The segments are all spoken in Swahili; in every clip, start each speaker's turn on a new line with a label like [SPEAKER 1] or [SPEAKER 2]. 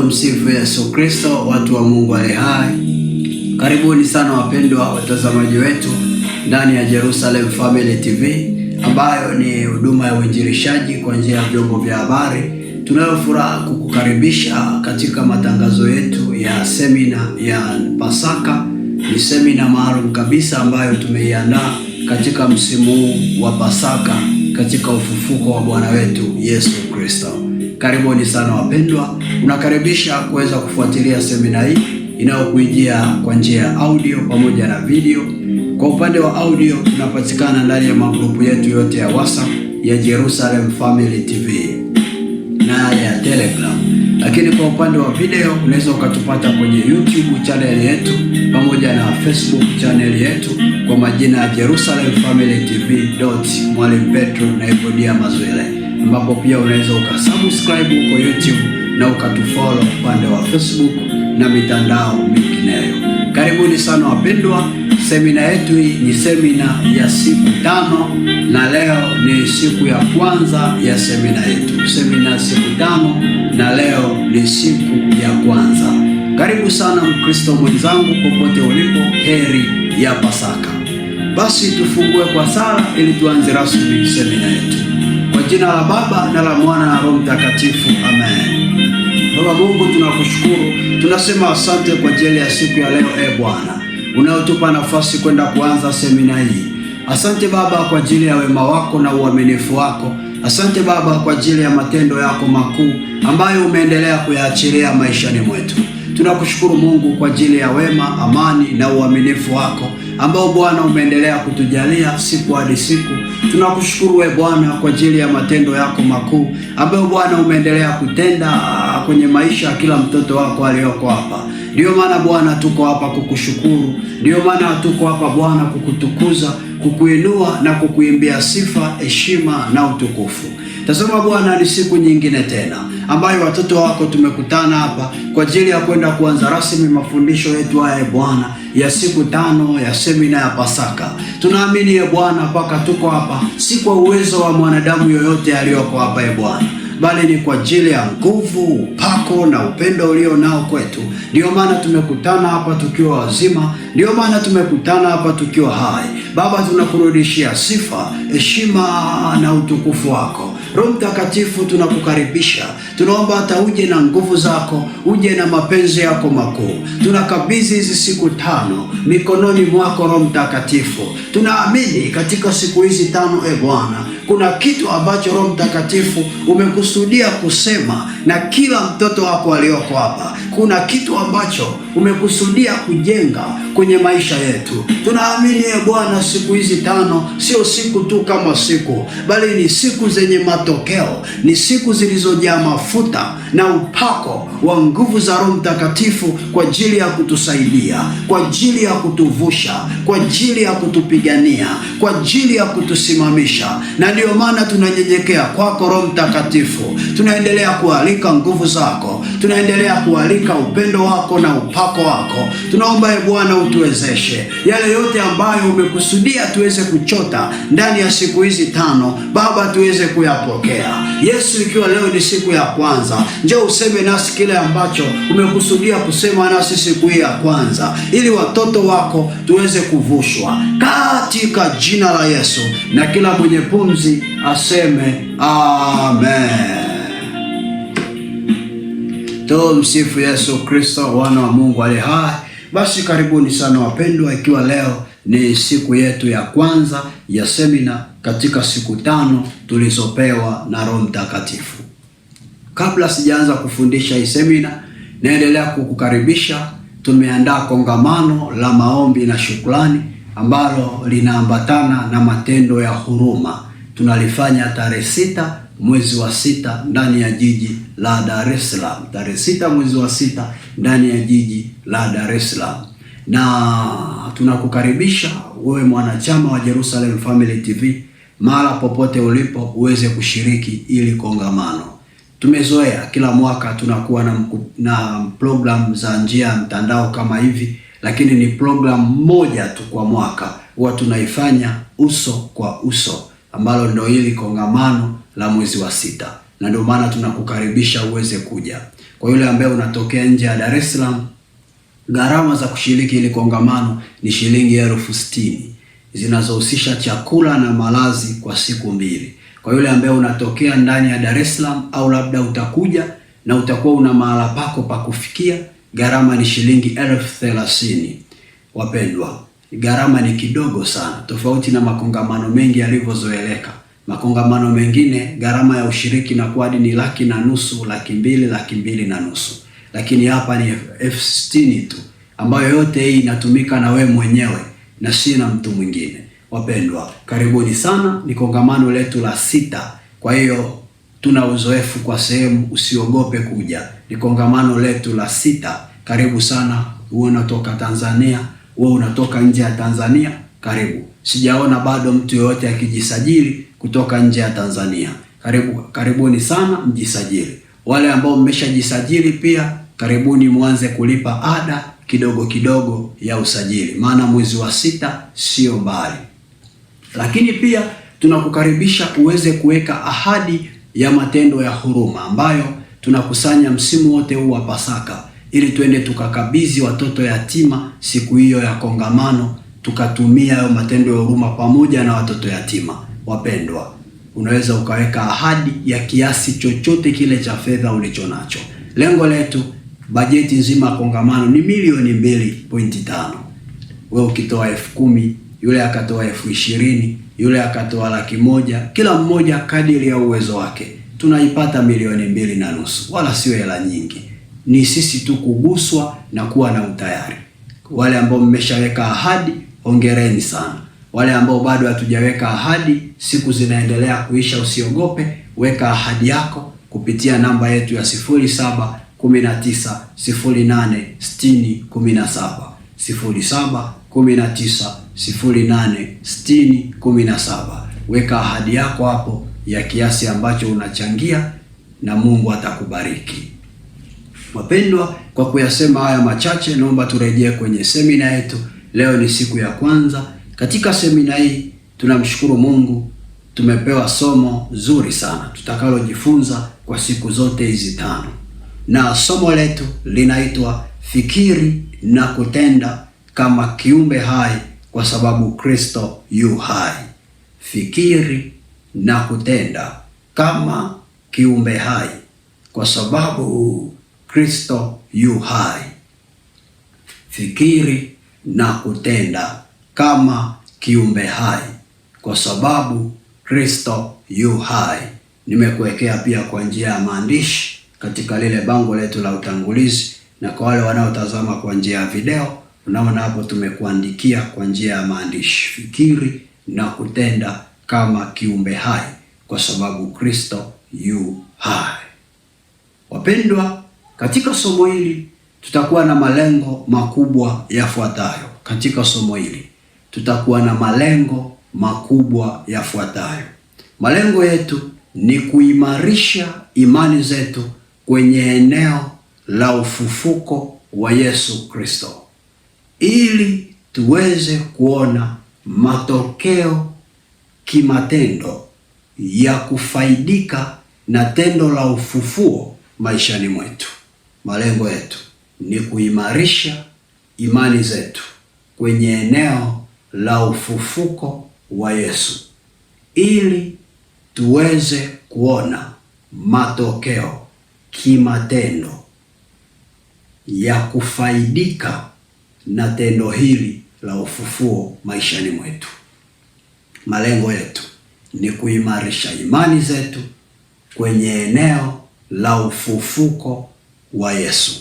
[SPEAKER 1] Msifu Yesu Kristo, watu wa Mungu aliye hai. Karibuni sana wapendwa watazamaji wetu ndani ya Jerusalem Family TV, ambayo ni huduma ya uinjilishaji kwa njia ya vyombo vya habari. Tunayofuraha kukukaribisha katika matangazo yetu ya semina ya Pasaka. Ni semina maalum kabisa ambayo tumeiandaa katika msimu huu wa Pasaka, katika ufufuko wa Bwana wetu Yesu Kristo. Karibuni sana wapendwa, unakaribisha kuweza kufuatilia semina hii inayokujia kwa njia ya audio pamoja na video. Kwa upande wa audio tunapatikana ndani ya magrupu yetu yote ya WhatsApp ya Jerusalem Family TV na ya Telegram. Lakini kwa upande wa video unaweza ukatupata kwenye YouTube channel yetu pamoja na Facebook channel yetu kwa majina ya Jerusalem Family TV Mwalimu Petro na Evodia Mazwile, ambapo pia unaweza ukasubscribe huko YouTube na ukatufollow upande wa Facebook na mitandao mingineyo. Karibuni sana wapendwa. Semina yetu hii ni semina ya siku 5 na leo ni siku ya kwanza ya semina yetu. Semina ya siku 5 na leo ni siku ya kwanza. Karibu sana Mkristo mwenzangu popote ulipo, heri ya Pasaka. Basi tufungue kwa sala ili tuanze rasmi semina yetu. Kwa jina la Baba na la Mwana na Roho Mtakatifu, amen. Baba Mungu, tunakushukuru, tunasema asante kwa ajili ya siku ya leo, Bwana, unaotupa nafasi kwenda kuanza semina hii. Asante Baba kwa ajili ya wema wako na uaminifu wako. Asante Baba kwa ajili ya matendo yako makuu ambayo umeendelea kuyaachilia maishani mwetu. Tunakushukuru Mungu kwa ajili ya wema, amani na uaminifu wako ambao Bwana umeendelea kutujalia siku hadi siku. Tunakushukuru Bwana kwa ajili ya matendo yako makuu ambayo Bwana umeendelea kutenda kwenye maisha ya kila mtoto wako aliyoko hapa. Ndio maana Bwana tuko hapa kukushukuru. Ndio maana tuko hapa Bwana kukutukuza, kukuinua na kukuimbia sifa, heshima na utukufu. Tazama Bwana, ni siku nyingine tena ambayo watoto wako tumekutana hapa kwa ajili ya kwenda kuanza rasmi mafundisho yetu haya Bwana ya siku 5 ya semina ya Pasaka. Tunaamini Bwana mpaka tuko hapa si kwa uwezo wa mwanadamu yoyote aliyoko hapa Bwana, bali ni kwa ajili ya nguvu, upako na upendo ulio nao kwetu. Ndio maana tumekutana hapa tukiwa wazima. Ndio maana tumekutana hapa tukiwa hai. Baba, tunakurudishia sifa, heshima na utukufu wako. Roho Mtakatifu, tunakukaribisha. Tunaomba hata uje na nguvu zako, uje na mapenzi yako makuu. Tunakabidhi hizi siku 5 mikononi mwako Roho Mtakatifu. Tunaamini katika siku hizi 5 Bwana, kuna kitu ambacho Roho Mtakatifu umekusudia kusema na kila mtoto wako aliyoko hapa. Kuna kitu ambacho umekusudia kujenga kwenye maisha yetu. Tunaamini Bwana, siku hizi 5 sio siku tu kama siku, bali ni siku zenye matokeo, ni siku zilizojaa mafuta na upako wa nguvu za Roho Mtakatifu kwa ajili ya kutusaidia, kwa ajili ya kutuvusha, kwa ajili ya kutupigania, kwa ajili ya kutusimamisha. Na ndio maana tunanyenyekea kwako Roho Mtakatifu. Tunaendelea kualika nguvu zako, tunaendelea kualika upendo wako na upako wako. Tunaomba Bwana utuwezeshe yale yote ambayo umekusudia tuweze kuchota ndani ya siku hizi 5, Baba, tuweze kuyapokea. Yesu, ikiwa leo ni siku ya kwanza, njoo useme nasi kile ambacho umekusudia kusema nasi siku hii ya kwanza, ili watoto wako tuweze kuvushwa katika jina la Yesu, na kila mwenye pumzi aseme amen. Tumsifu Yesu Kristo, wana wa Mungu aliye hai. Basi karibuni sana wapendwa, ikiwa leo ni siku yetu ya kwanza ya semina katika siku 5 tulizopewa na Roho Mtakatifu. Kabla sijaanza kufundisha hii semina, naendelea kukukaribisha. Tumeandaa kongamano la maombi na shukrani ambalo linaambatana na matendo ya huruma. Tunalifanya tarehe 6 mwezi wa 6 ndani ya jiji la Dar es Salaam. Tarehe 6 mwezi wa 6 ndani ya jiji la Dar es Salaam. Na tunakukaribisha wewe mwanachama wa Jerusalem Family TV, mara popote ulipo uweze kushiriki ili kongamano. Tumezoea kila mwaka tunakuwa na program za njia ya mtandao kama hivi, lakini ni program moja tu kwa mwaka huwa tunaifanya uso kwa uso, ambalo ndio hili kongamano la mwezi wa 6. Na ndio maana tunakukaribisha uweze kuja. Kwa yule ambaye unatokea nje ya Dar es Salaam, gharama za kushiriki ili kongamano ni shilingi 60,000 zinazohusisha chakula na malazi kwa siku 2. Kwa yule ambaye unatokea ndani ya Dar es Salaam au labda utakuja na utakuwa una mahala pako pa kufikia, gharama ni shilingi 30,000. Wapendwa, gharama ni kidogo sana, tofauti na makongamano mengi yalivyozoeleka. Makongamano mengine gharama ya ushiriki na kuadi ni 1,500,000, 200,000, 2,500,000. Lakini hapa ni 60,000 tu, ambayo yote hii inatumika na we mwenyewe na si na mtu mwingine. Wapendwa, karibuni sana, ni kongamano letu la 6. Kwa hiyo tuna uzoefu kwa sehemu, usiogope kuja. Ni kongamano letu la 6. Karibu sana. Uwe unatoka Tanzania, uwe unatoka nje ya Tanzania, karibu. Sijaona bado mtu yoyote akijisajili kutoka nje ya Tanzania. Karibuni sana, mjisajili. Wale ambao mmeshajisajili pia, karibuni muanze kulipa ada kidogo kidogo ya usajili, maana mwezi wa 6 sio mbali. Lakini pia tunakukaribisha uweze kuweka ahadi ya matendo ya huruma ambayo tunakusanya msimu wote huu wa Pasaka, ili twende tukakabidhi watoto yatima siku hiyo ya kongamano, tukatumia hayo matendo ya huruma pamoja na watoto yatima. Wapendwa, unaweza ukaweka ahadi ya kiasi chochote kile cha fedha ulicho nacho. Lengo letu, bajeti nzima ya kongamano ni milioni 2.5. Wewe ukitoa 10,000, yule akatoa 20,000, yule akatoa 100,000, kila mmoja kadiri ya uwezo wake, tunaipata milioni 2.5. Wala sio hela nyingi, ni sisi tu kuguswa na kuwa na utayari. Wale ambao mmeshaweka ahadi, hongereni sana. Wale ambao bado hatujaweka ahadi, siku zinaendelea kuisha, usiogope, weka ahadi yako kupitia namba yetu ya 0719086017, 0719086017. Weka ahadi yako hapo ya kiasi ambacho unachangia na Mungu atakubariki. Wapendwa, kwa kuyasema haya machache, naomba turejee kwenye semina yetu. Leo ni siku ya kwanza. Katika semina hii tunamshukuru Mungu, tumepewa somo zuri sana tutakalojifunza kwa siku zote hizi 5. Na somo letu linaitwa fikiri na kutenda kama kiumbe hai kwa sababu Kristo yu hai. Fikiri na kutenda kama kiumbe hai kwa sababu Kristo yu hai. Fikiri na kutenda kama kiumbe hai kwa sababu Kristo yu hai. Nimekuwekea pia kwa njia ya maandishi katika lile bango letu la utangulizi, na kwa wale wanaotazama kwa njia ya video, unaona hapo tumekuandikia kwa njia ya maandishi, fikiri na kutenda kama kiumbe hai kwa sababu Kristo yu hai. Wapendwa, katika somo hili tutakuwa na malengo makubwa yafuatayo. Katika somo hili tutakuwa na malengo makubwa yafuatayo. Malengo yetu ni kuimarisha imani zetu kwenye eneo la ufufuko wa Yesu Kristo, ili tuweze kuona matokeo kimatendo ya kufaidika na tendo la ufufuo maishani mwetu. Malengo yetu ni kuimarisha imani zetu kwenye eneo la ufufuko wa Yesu, ili tuweze kuona matokeo kimatendo ya kufaidika na tendo hili la ufufuo maishani mwetu. Malengo yetu ni kuimarisha imani zetu kwenye eneo la ufufuko wa Yesu,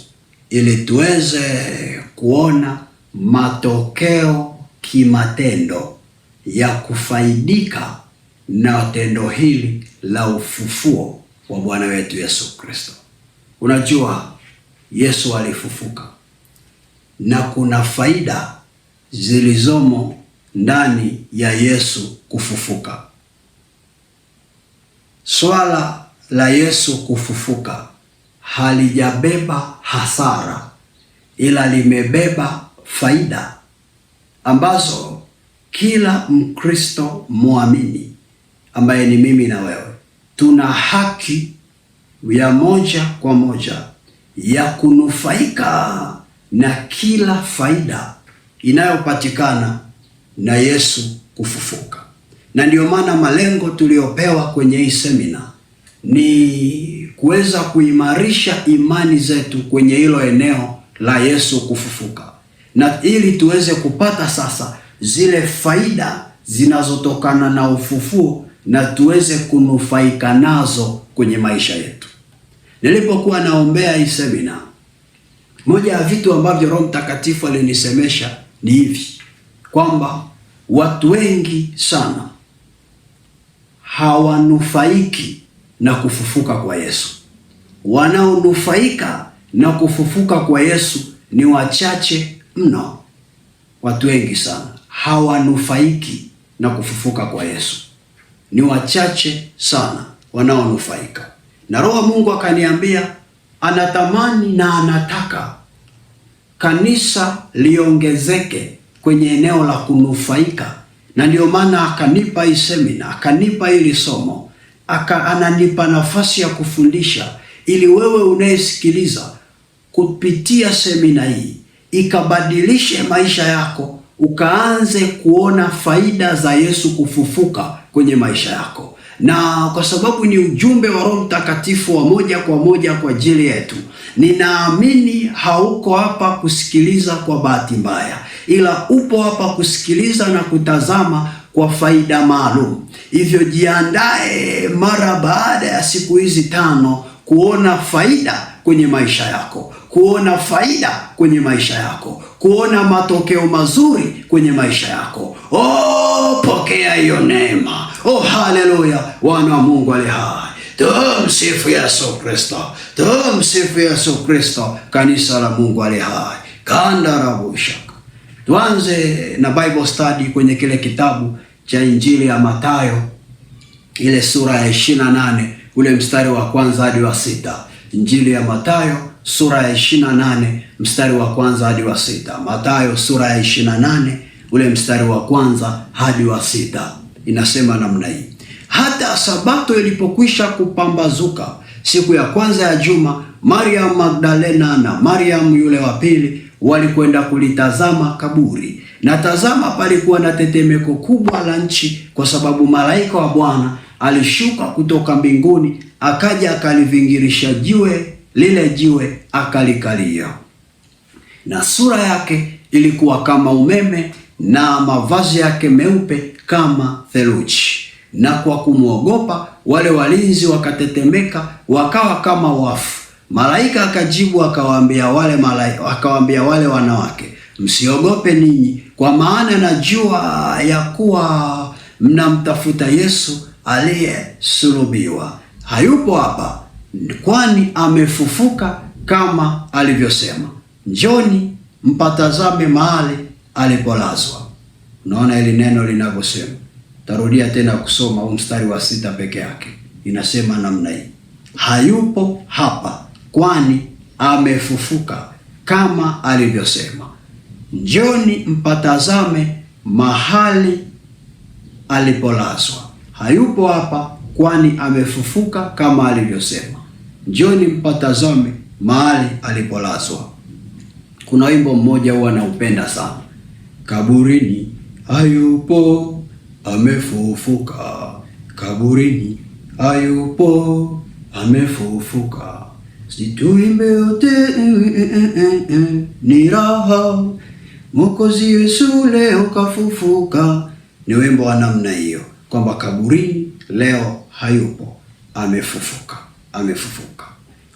[SPEAKER 1] ili tuweze kuona matokeo kimatendo ya kufaidika na tendo hili la ufufuo wa Bwana wetu Yesu Kristo. Unajua, Yesu alifufuka na kuna faida zilizomo ndani ya Yesu kufufuka. Swala la Yesu kufufuka halijabeba hasara, ila limebeba faida ambazo kila Mkristo muamini ambaye ni mimi na wewe tuna haki ya moja kwa moja ya kunufaika na kila faida inayopatikana na Yesu kufufuka. Na ndio maana malengo tuliopewa kwenye hii semina ni kuweza kuimarisha imani zetu kwenye hilo eneo la Yesu kufufuka, na ili tuweze kupata sasa zile faida zinazotokana na ufufuo na tuweze kunufaika nazo kwenye maisha yetu. Nilipokuwa naombea hii semina, moja ya vitu ambavyo Roho Mtakatifu alinisemesha ni hivi, kwamba watu wengi sana hawanufaiki na kufufuka kwa Yesu. Wanaonufaika na kufufuka kwa Yesu ni wachache mno. Watu wengi sana hawanufaiki na kufufuka kwa Yesu, ni wachache sana wanaonufaika. Na Roho Mungu akaniambia anatamani na anataka kanisa liongezeke kwenye eneo la kunufaika, na ndio maana akanipa hii semina, akanipa hili somo, ananipa nafasi ya kufundisha, ili wewe unayesikiliza kupitia semina hii ikabadilishe maisha yako, ukaanze kuona faida za Yesu kufufuka kwenye maisha yako. Na kwa sababu ni ujumbe wa Roho Mtakatifu wa moja kwa moja kwa ajili yetu, ninaamini hauko hapa kusikiliza kwa bahati mbaya, ila upo hapa kusikiliza na kutazama kwa faida maalum. Hivyo jiandae mara baada ya siku hizi 5 kuona faida kwenye maisha yako, kuona faida kwenye maisha yako, kuona matokeo mazuri kwenye maisha yako. Oh, pokea hiyo neema. Oh, haleluya. Wana wa Mungu aliye hai, tumsifu Yesu Kristo, tumsifu Yesu Kristo. Kanisa la Mungu aliye hai, kandarabusha. Tuanze na Bible study kwenye kile kitabu cha Injili ya Mathayo, ile sura ya 28 ule mstari wa 1 hadi wa 6. Injili ya Mathayo sura ya 28 mstari wa 1 hadi wa 6. Mathayo sura ya 28 ule mstari wa 1 hadi wa 6. Inasema namna hii: hata Sabato ilipokwisha kupambazuka siku ya kwanza ya juma, Mariam Magdalena na Mariam yule wa pili walikwenda kulitazama kaburi. Na tazama, palikuwa na tetemeko kubwa la nchi, kwa sababu malaika wa Bwana alishuka kutoka mbinguni, akaja akalivingirisha lile jiwe akalikalia. Na sura yake ilikuwa kama umeme, na mavazi yake meupe kama theluji. Na kwa kumwogopa wale walinzi wakatetemeka, wakawa kama wafu. Malaika akajibu akawaambia wale wanawake, msiogope ninyi, kwa maana najua ya kuwa mnamtafuta Yesu aliyesulubiwa. Hayupo hapa, kwani amefufuka kama alivyosema. Njoni mpatazame mahali alipolazwa. Unaona hili neno linavyosema. Tarudia tena kusoma mstari wa 6 peke yake. Inasema namna hii: hayupo hapa, kwani amefufuka kama alivyosema. Njoni mpatazame mahali alipolazwa. Hayupo hapa, kwani amefufuka kama alivyosema. Njoni mpatazame mahali alipolazwa. Kuna wimbo mmoja huwa naupenda sana: kaburini hayupo, amefufuka. Kaburini hayupo, amefufuka. Situimbe yote ni raha, Mwokozi Yesu leo kafufuka. Ni wimbo wa namna hiyo, kwamba kaburini leo hayupo, amefufuka, amefufuka.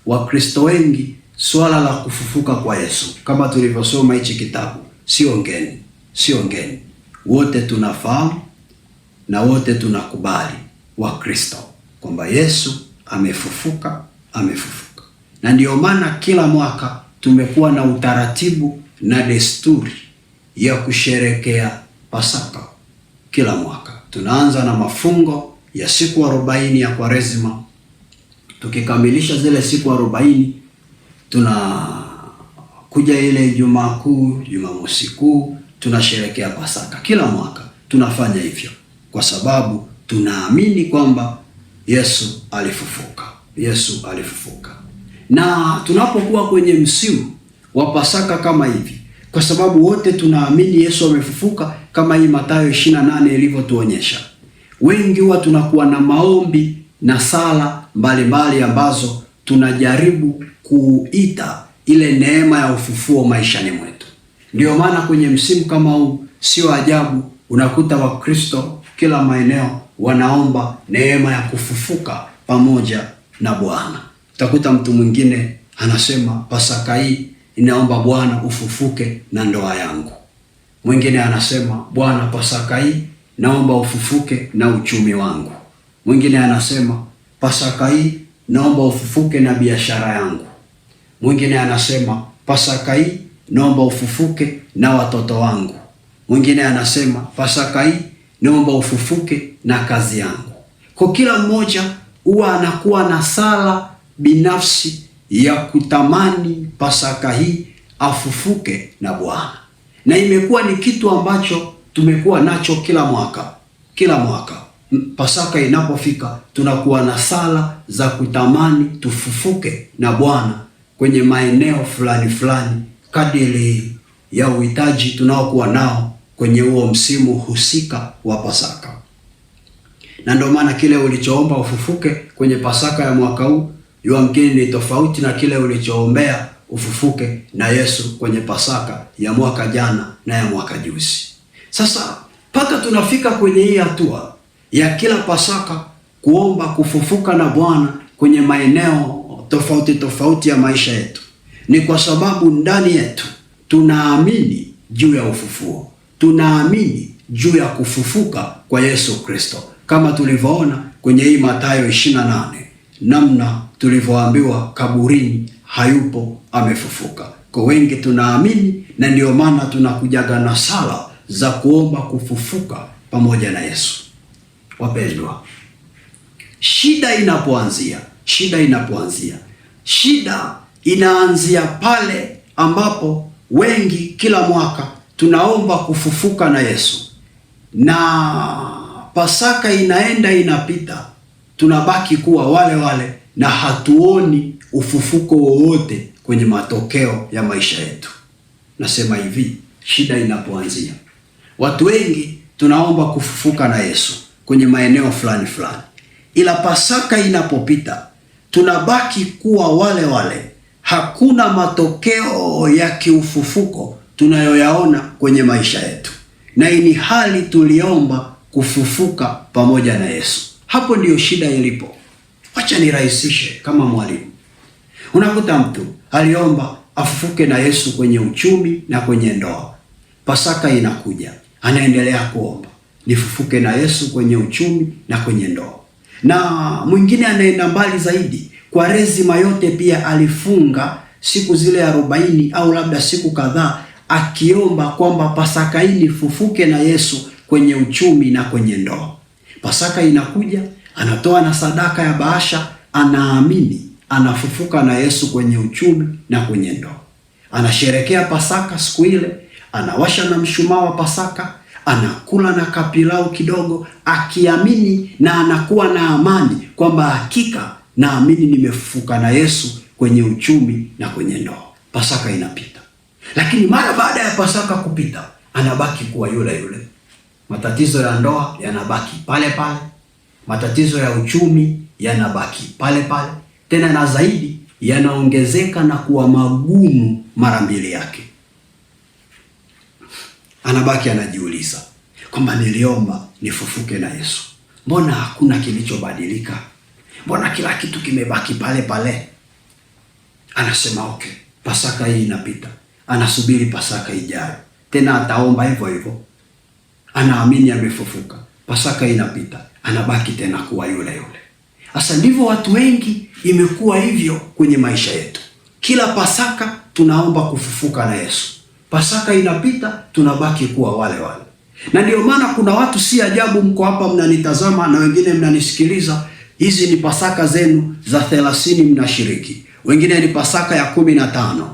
[SPEAKER 1] Wakristo wengi swala la kufufuka kwa Yesu, kama tulivyosoma hichi kitabu, sio ngeni, sio ngeni. Wote tunafahamu na wote tunakubali, Wakristo, kwamba Yesu amefufuka, amefufuka. Na ndio maana kila mwaka tumekuwa na utaratibu na desturi ya kusherekea Pasaka. Kila mwaka tunaanza na mafungo ya siku 40 ya Kwaresima. Tukikamilisha zile siku 40, tunakuja ile Ijumaa Kuu, Jumamosi Kuu, tunasherekea Pasaka. Kila mwaka tunafanya hivyo kwa sababu tunaamini kwamba Yesu alifufuka. Yesu alifufuka. Na tunapokuwa kwenye msimu wa Pasaka kama hivi, kwa sababu wote tunaamini Yesu amefufuka kama hii Mathayo 28 ilivyotuonyesha, wengi huwa tunakuwa na maombi na sala mbalimbali ambazo tunajaribu kuita ile neema ya ufufuo maishani mwetu. Ndio maana kwenye msimu kama huu sio ajabu unakuta Wakristo kila maeneo wanaomba neema ya kufufuka pamoja na Bwana. Utakuta mtu mwingine anasema Pasaka hii inaomba Bwana ufufuke na ndoa yangu. Mwingine anasema Bwana, Pasaka hii naomba ufufuke na uchumi wangu. Mwingine anasema Pasaka hii naomba ufufuke na biashara yangu. Mwingine anasema Pasaka hii naomba ufufuke na watoto wangu. Mwingine anasema Pasaka hii naomba ufufuke na kazi yangu. Kwa kila mmoja huwa anakuwa na sala binafsi ya kutamani Pasaka hii afufuke na Bwana. Na imekuwa ni kitu ambacho tumekuwa nacho kila mwaka. Kila mwaka Pasaka inapofika tunakuwa na sala za kutamani tufufuke na Bwana kwenye maeneo fulani fulani kadiri ya uhitaji tunaokuwa nao kwenye huo msimu husika wa Pasaka. Na ndio maana kile ulichoomba ufufuke kwenye Pasaka ya mwaka huu yamkini ni tofauti na kile ulichoombea ufufuke na Yesu kwenye Pasaka ya mwaka jana na ya mwaka juzi. Sasa mpaka tunafika kwenye hii hatua ya kila Pasaka kuomba kufufuka na Bwana kwenye maeneo tofauti tofauti ya maisha yetu, ni kwa sababu ndani yetu tunaamini juu ya ufufuo, tunaamini juu ya kufufuka kwa Yesu Kristo, kama tulivyoona kwenye hii Mathayo 28, namna tulivyoambiwa kaburini hayupo, amefufuka. Kwa wengi tunaamini, na ndio maana tunakujaga na sala za kuomba kufufuka pamoja na Yesu. Wapendwa, shida inaanzia pale ambapo wengi kila mwaka tunaomba kufufuka na Yesu, na Pasaka inaenda inapita, tunabaki kuwa wale wale na hatuoni ufufuko wowote kwenye matokeo ya maisha yetu. Nasema hivi, shida inapoanzia, watu wengi tunaomba kufufuka na Yesu kwenye maeneo fulani fulani, ila Pasaka inapopita tunabaki kuwa wale wale, hakuna matokeo ya kiufufuko tunayoyaona kwenye maisha yetu, na ni hali tuliomba kufufuka pamoja na Yesu. Hapo ndiyo shida ilipo. Acha nirahisishe kama mwalimu. Unakuta mtu aliomba afufuke na Yesu kwenye uchumi na kwenye ndoa. Pasaka inakuja, anaendelea kuomba nifufuke na Yesu kwenye uchumi na kwenye ndoa. Na mwingine anaenda mbali zaidi, Kwaresima yote pia alifunga siku zile 40 au labda siku kadhaa, akiomba kwamba Pasaka hii nifufuke na Yesu kwenye uchumi na kwenye ndoa. Pasaka inakuja, anatoa na sadaka ya bahasha, anaamini anafufuka na Yesu kwenye uchumi na kwenye ndoa. Anasherekea Pasaka siku ile, anawasha na mshumaa wa Pasaka, anakula na kapilau kidogo, akiamini na anakuwa na amani kwamba hakika naamini nimefufuka na Yesu kwenye uchumi na kwenye ndoa. Pasaka inapita. Lakini mara baada ya Pasaka kupita, anabaki kuwa yule yule. Matatizo ya ndoa yanabaki pale pale, matatizo ya uchumi yanabaki pale pale, tena na zaidi yanaongezeka na kuwa magumu mara mbili yake. Anabaki anajiuliza kwamba niliomba nifufuke na Yesu, mbona hakuna kilichobadilika? Mbona kila kitu kimebaki pale pale? Anasema okay, Pasaka hii inapita, anasubiri Pasaka ijayo, tena ataomba hivyo hivyo, anaamini amefufuka. Pasaka inapita, anabaki tena kuwa yule yule. Sasa ndivyo watu wengi imekuwa hivyo kwenye maisha yetu. Kila Pasaka tunaomba kufufuka na Yesu, Pasaka inapita, tunabaki kuwa wale wale. Na ndio maana kuna watu, si ajabu mko hapa mnanitazama na wengine mnanisikiliza, hizi ni Pasaka zenu za 30 mnashiriki. Wengine ni Pasaka ya 15.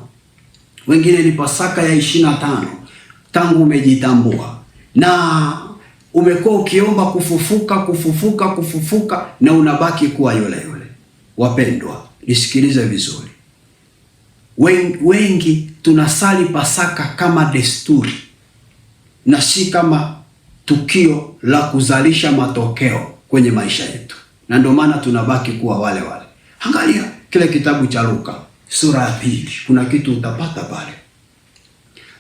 [SPEAKER 1] Wengine ni Pasaka ya 25 tangu umejitambua. Na umekuwa ukiomba kufufuka na unabaki kuwa yule yule. Wapendwa, nisikilize vizuri. wengi tunasali Pasaka kama desturi na si kama tukio la kuzalisha matokeo kwenye maisha yetu, na ndio maana tunabaki kuwa wale wale. Angalia kile kitabu cha Luka sura ya 2, kuna kitu utapata pale.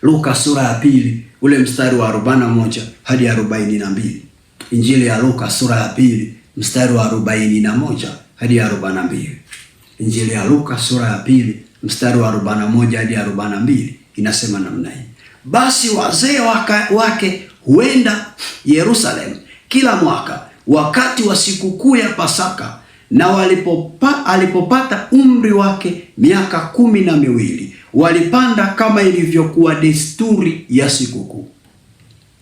[SPEAKER 1] Luka sura ya 2 ule mstari wa 41 hadi 42. Injili ya Luka sura ya 2 mstari wa 41 hadi 42. Injili ya Luka sura ya 2 mstari wa 41 hadi 42 inasema namna hii: basi wazee wake huenda Yerusalemu kila mwaka wakati wa sikukuu ya Pasaka, na alipopata umri wake miaka 12 walipanda kama ilivyokuwa desturi ya sikukuu.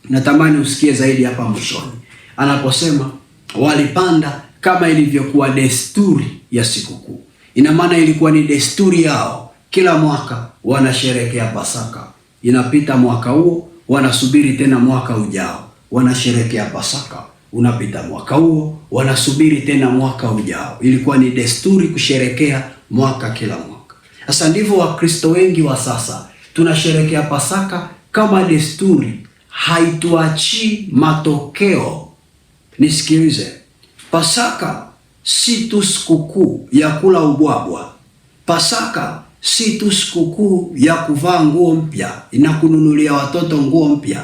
[SPEAKER 1] Natamani usikie zaidi hapa mwishoni anaposema walipanda kama ilivyokuwa desturi ya sikukuu. Ina maana ilikuwa ni desturi yao, kila mwaka wanasherehekea Pasaka. Inapita mwaka huo, wanasubiri tena mwaka ujao, wanasherehekea Pasaka. Unapita mwaka huo, wanasubiri tena mwaka ujao. Ilikuwa ni desturi kusherehekea mwaka kila mwaka. Sasa ndivyo Wakristo wengi wa sasa tunasherehekea Pasaka kama desturi, haituachii matokeo. Nisikilize, Pasaka si tu sikukuu ya kula ubwabwa. Pasaka si tu sikukuu ya kuvaa nguo mpya na kununulia watoto nguo mpya.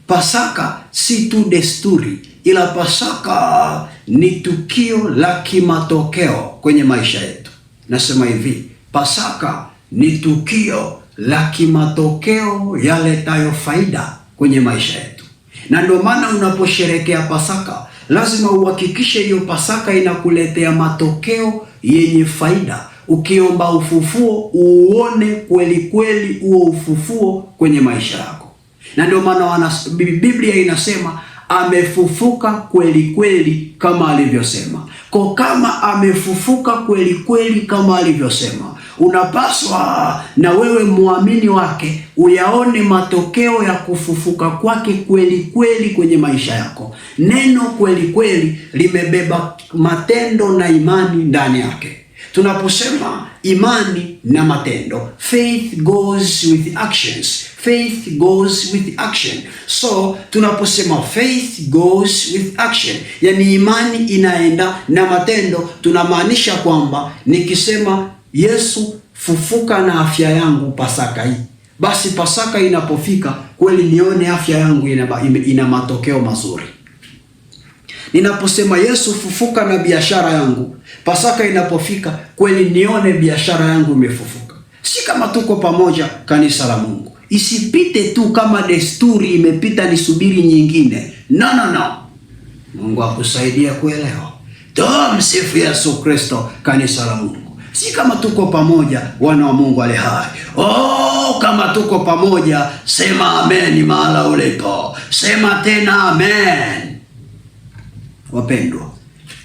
[SPEAKER 1] Pasaka si tu desturi, ila Pasaka ni tukio la kimatokeo kwenye maisha yetu. Nasema hivi, Pasaka ni tukio la kimatokeo yaletayo faida kwenye maisha yetu. Na ndio maana unaposherehekea Pasaka lazima uhakikishe hiyo Pasaka inakuletea matokeo yenye faida. Ukiomba ufufuo, uone kweli kweli huo ufufuo kwenye maisha yako. Na ndio maana Biblia inasema amefufuka kweli kweli kama alivyosema. Kwa kama amefufuka kweli kweli kama alivyosema, unapaswa na wewe muamini wake uyaone matokeo ya kufufuka kwake kweli kweli kwenye maisha yako. Neno kweli kweli limebeba matendo na imani ndani yake. Tunaposema imani na matendo, faith goes with actions. Faith goes with action. So tunaposema faith goes with action, yani imani inaenda na matendo, tunamaanisha kwamba nikisema Yesu fufuka na afya yangu Pasaka hii, basi Pasaka inapofika kweli nione afya yangu ina matokeo mazuri. Ninaposema Yesu fufuka na biashara yangu, Pasaka inapofika kweli nione biashara yangu imefufuka. Si kama tuko pamoja kanisa la Mungu, isipite tu kama desturi imepita nisubiri nyingine. No. Mungu akusaidie kuelewa. Tumsifu Yesu Kristo kanisa la Mungu. Si kama tuko pamoja wana wa Mungu aliye hai. Kama tuko pamoja sema amen mahala ulipo. Sema tena amen. Wapendwa,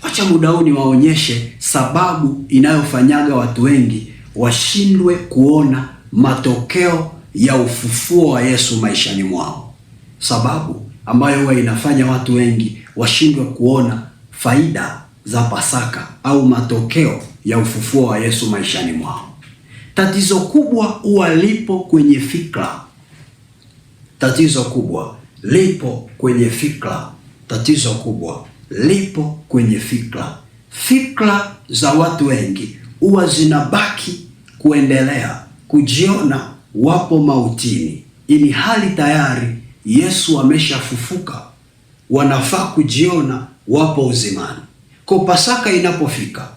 [SPEAKER 1] acha muda huu niwaonyeshe sababu inayofanyaga watu wengi washindwe kuona matokeo ya ufufuo wa Yesu maishani mwao. Sababu ambayo huwa inafanya watu wengi washindwe kuona faida za Pasaka au matokeo ya ufufuo wa Yesu maishani mwao. Tatizo kubwa huwa lipo kwenye fikra. Tatizo kubwa lipo kwenye fikra. Tatizo kubwa lipo kwenye fikra. Fikra za watu wengi huwa zinabaki kuendelea kujiona wapo mautini, ili hali tayari Yesu ameshafufuka. Wanafaa kujiona wapo uzimani. Kwa Pasaka inapofika,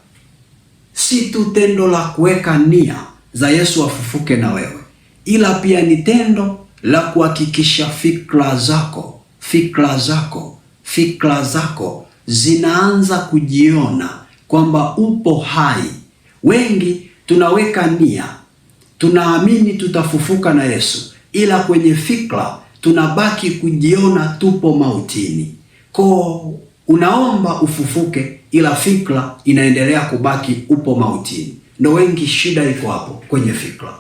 [SPEAKER 1] si tu tendo la kuweka nia za Yesu afufuke na wewe, ila pia ni tendo la kuhakikisha fikra zako zinaanza kujiona kwamba upo hai. Wengi tunaweka nia, tunaamini tutafufuka na Yesu, ila kwenye fikra tunabaki kujiona tupo mautini. Kwa unaomba ufufuke, ila fikra inaendelea kubaki upo mautini. Ndio wengi shida iko hapo kwenye fikra.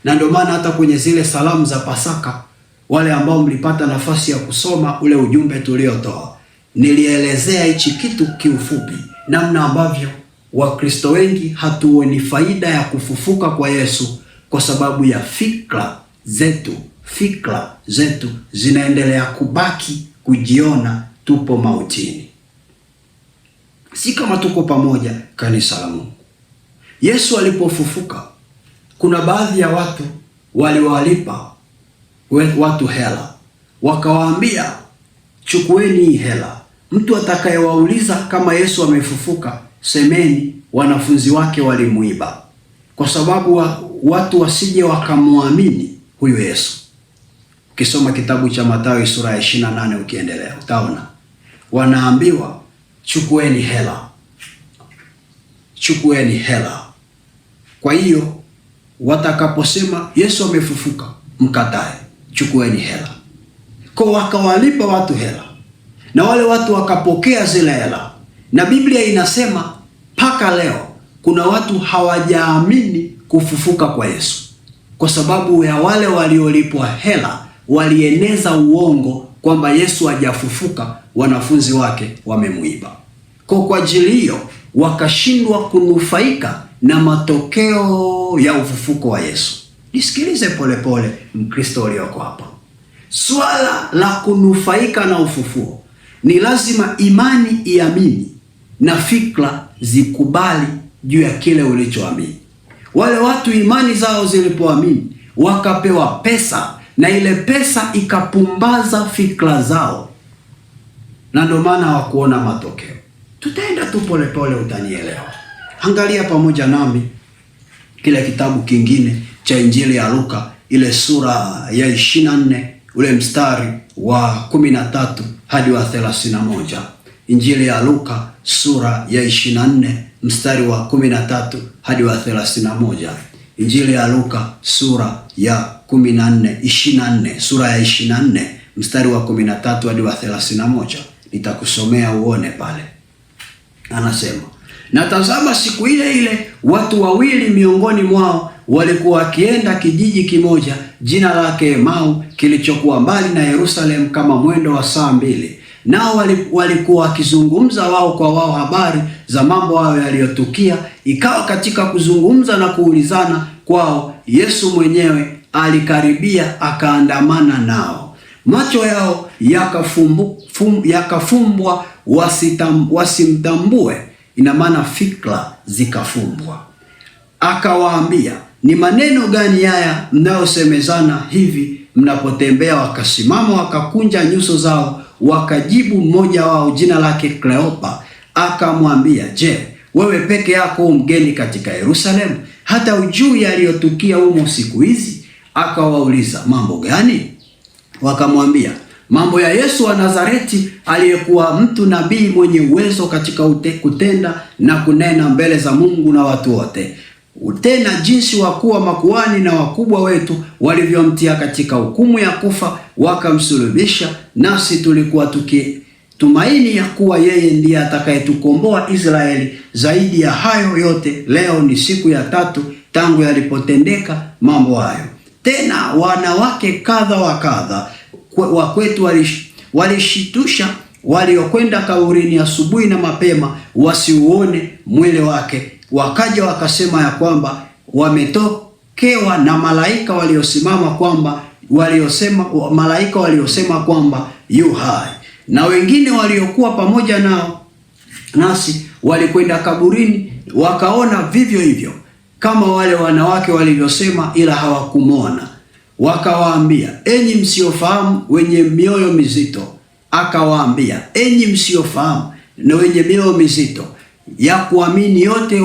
[SPEAKER 1] Na ndio maana hata kwenye zile salamu za Pasaka, wale ambao mlipata nafasi ya kusoma ule ujumbe tuliotoa, nilielezea hichi kitu kiufupi, namna ambavyo Wakristo wengi hatuoni faida ya kufufuka kwa Yesu kwa sababu ya fikra zetu zinaendelea kubaki kujiona tupo mautini. Si kama tuko pamoja, kanisa la Mungu. Yesu alipofufuka, kuna baadhi ya watu waliwalipa watu hela, wakawaambia chukueni hii hela. Mtu atakayewauliza kama Yesu amefufuka, semeni wanafunzi wake walimuiba, kwa sababu watu wasije wakamwamini huyu Yesu. Ukisoma kitabu cha Mathayo sura ya 28 ukiendelea, utaona wanaambiwa chukueni hela. Kwa hiyo watakaposema Yesu amefufuka, mkatae, chukueni hela. Kwa wakawalipa watu hela, na wale watu wakapokea zile hela, na Biblia inasema mpaka leo kuna watu hawajaamini kufufuka kwa Yesu, kwa sababu ya wale waliolipwa hela walieneza uongo kwamba Yesu hajafufuka, wanafunzi wake wamemuiba. Kwa ajili hiyo wakashindwa kunufaika na matokeo ya ufufuko wa Yesu. Nisikilize polepole, Mkristo ulioko hapa. Swala la kunufaika na ufufuo ni lazima imani iamini na fikra zikubali juu ya kile ulichoamini. Wale watu imani zao zilipoamini, wakapewa pesa, na ile pesa ikapumbaza fikra zao, na ndio maana hawakuona matokeo. Tutaenda tu polepole, utanielewa. Angalia pamoja nami kile kitabu kingine cha Injili ya Luka, ile sura ya 24 ule mstari wa 13 hadi wa 31. Injili ya Luka sura ya 24 mstari wa 13 hadi wa 31. Injili ya Luka sura ya 24 sura ya 24 mstari wa 13 hadi wa 31. Nitakusomea uone pale. Anasema, na tazama, siku ile ile watu wawili miongoni mwao walikuwa wakienda kijiji kimoja jina lake Emau, kilichokuwa mbali na Yerusalemu kama mwendo wa saa 2. Nao walikuwa wakizungumza wao kwa wao habari za mambo hayo yaliyotukia. Ikawa katika kuzungumza na kuulizana kwao, Yesu mwenyewe alikaribia akaandamana nao. Macho yao yakafumbwa wasimtambue. Ina maana fikra zikafumbwa. Akawaambia, ni maneno gani haya mnayosemezana hivi mnapotembea? Wakasimama wakakunja nyuso zao, wakajibu mmoja wao jina lake Kleopa akamwambia, je, wewe peke yako mgeni katika Yerusalemu, hata ujui yaliyotukia humo siku hizi? Akawauliza, mambo gani? Wakamwambia, mambo ya Yesu wa Nazareti, aliyekuwa mtu nabii mwenye uwezo katika kutenda na kunena mbele za Mungu na watu wote, tena jinsi wakuu wa makuhani na wakubwa wetu walivyomtia katika hukumu ya kufa, wakamsulubisha. Nasi tulikuwa tukitumaini ya kuwa yeye ndiye atakayetukomboa Israeli. Zaidi ya hayo yote, leo ni siku ya 3 tangu yalipotendeka mambo hayo. Tena wanawake kadha wa kadha wa kwetu walishitusha waliokwenda kaburini asubuhi na mapema wasiuone mwili wake. Wakaja wakasema ya kwamba wametokewa na malaika waliosema kwamba yu hai. Na wengine waliokuwa pamoja nasi walikwenda kaburini wakaona vivyo hivyo kama wale wanawake walivyosema, ila hawakumwona. Wakawaambia, enyi msiofahamu wenye mioyo mizito. Akawaambia, enyi msiofahamu na wenye mioyo mizito ya kuamini yote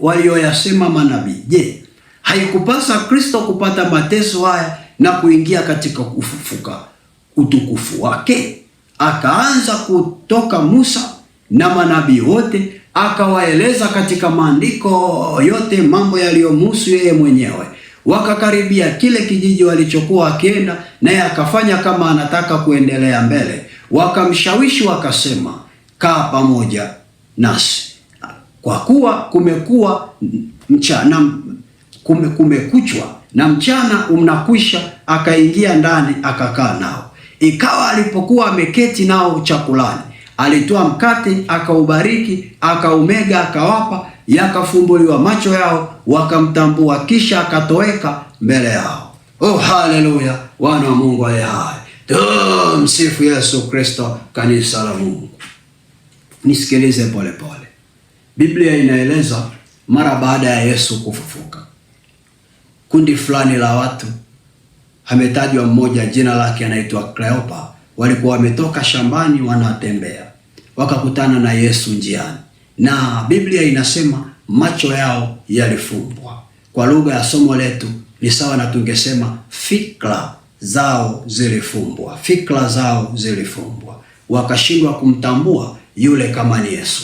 [SPEAKER 1] walioyasema manabii. Je, haikupasa Kristo kupata mateso haya na kuingia katika utukufu wake? Akaanza kutoka Musa na manabii wote, akawaeleza katika maandiko yote mambo yaliyomhusu yeye mwenyewe. Wakakaribia kile kijiji walichokuwa wakienda, naye akafanya kama anataka kuendelea mbele. Wakamshawishi wakasema, kaa pamoja nasi, kwa kuwa kumekuchwa na mchana unakwisha. Akaingia ndani akakaa nao. Ikawa alipokuwa ameketi nao chakulani, alitoa mkate, akaubariki, akaumega, akawapa, yakafumbuliwa macho yao, wakamtambua, kisha akatoweka mbele yao. Oh, haleluya! Wana wa Mungu aliye hai, msifu Yesu Kristo. Kanisa la Mungu, nisikilize pole pole. Biblia inaeleza mara baada ya Yesu kufufuka, kundi fulani la watu, ametajwa mmoja, jina lake anaitwa Kleopa, walikuwa wametoka shambani wanatembea, wakakutana na Yesu njiani, na Biblia inasema macho yao yalifumbwa. Kwa lugha ya somo letu ni sawa na tungesema fikra zao zilifumbwa, fikra zao zilifumbwa, wakashindwa kumtambua yule kama ni Yesu,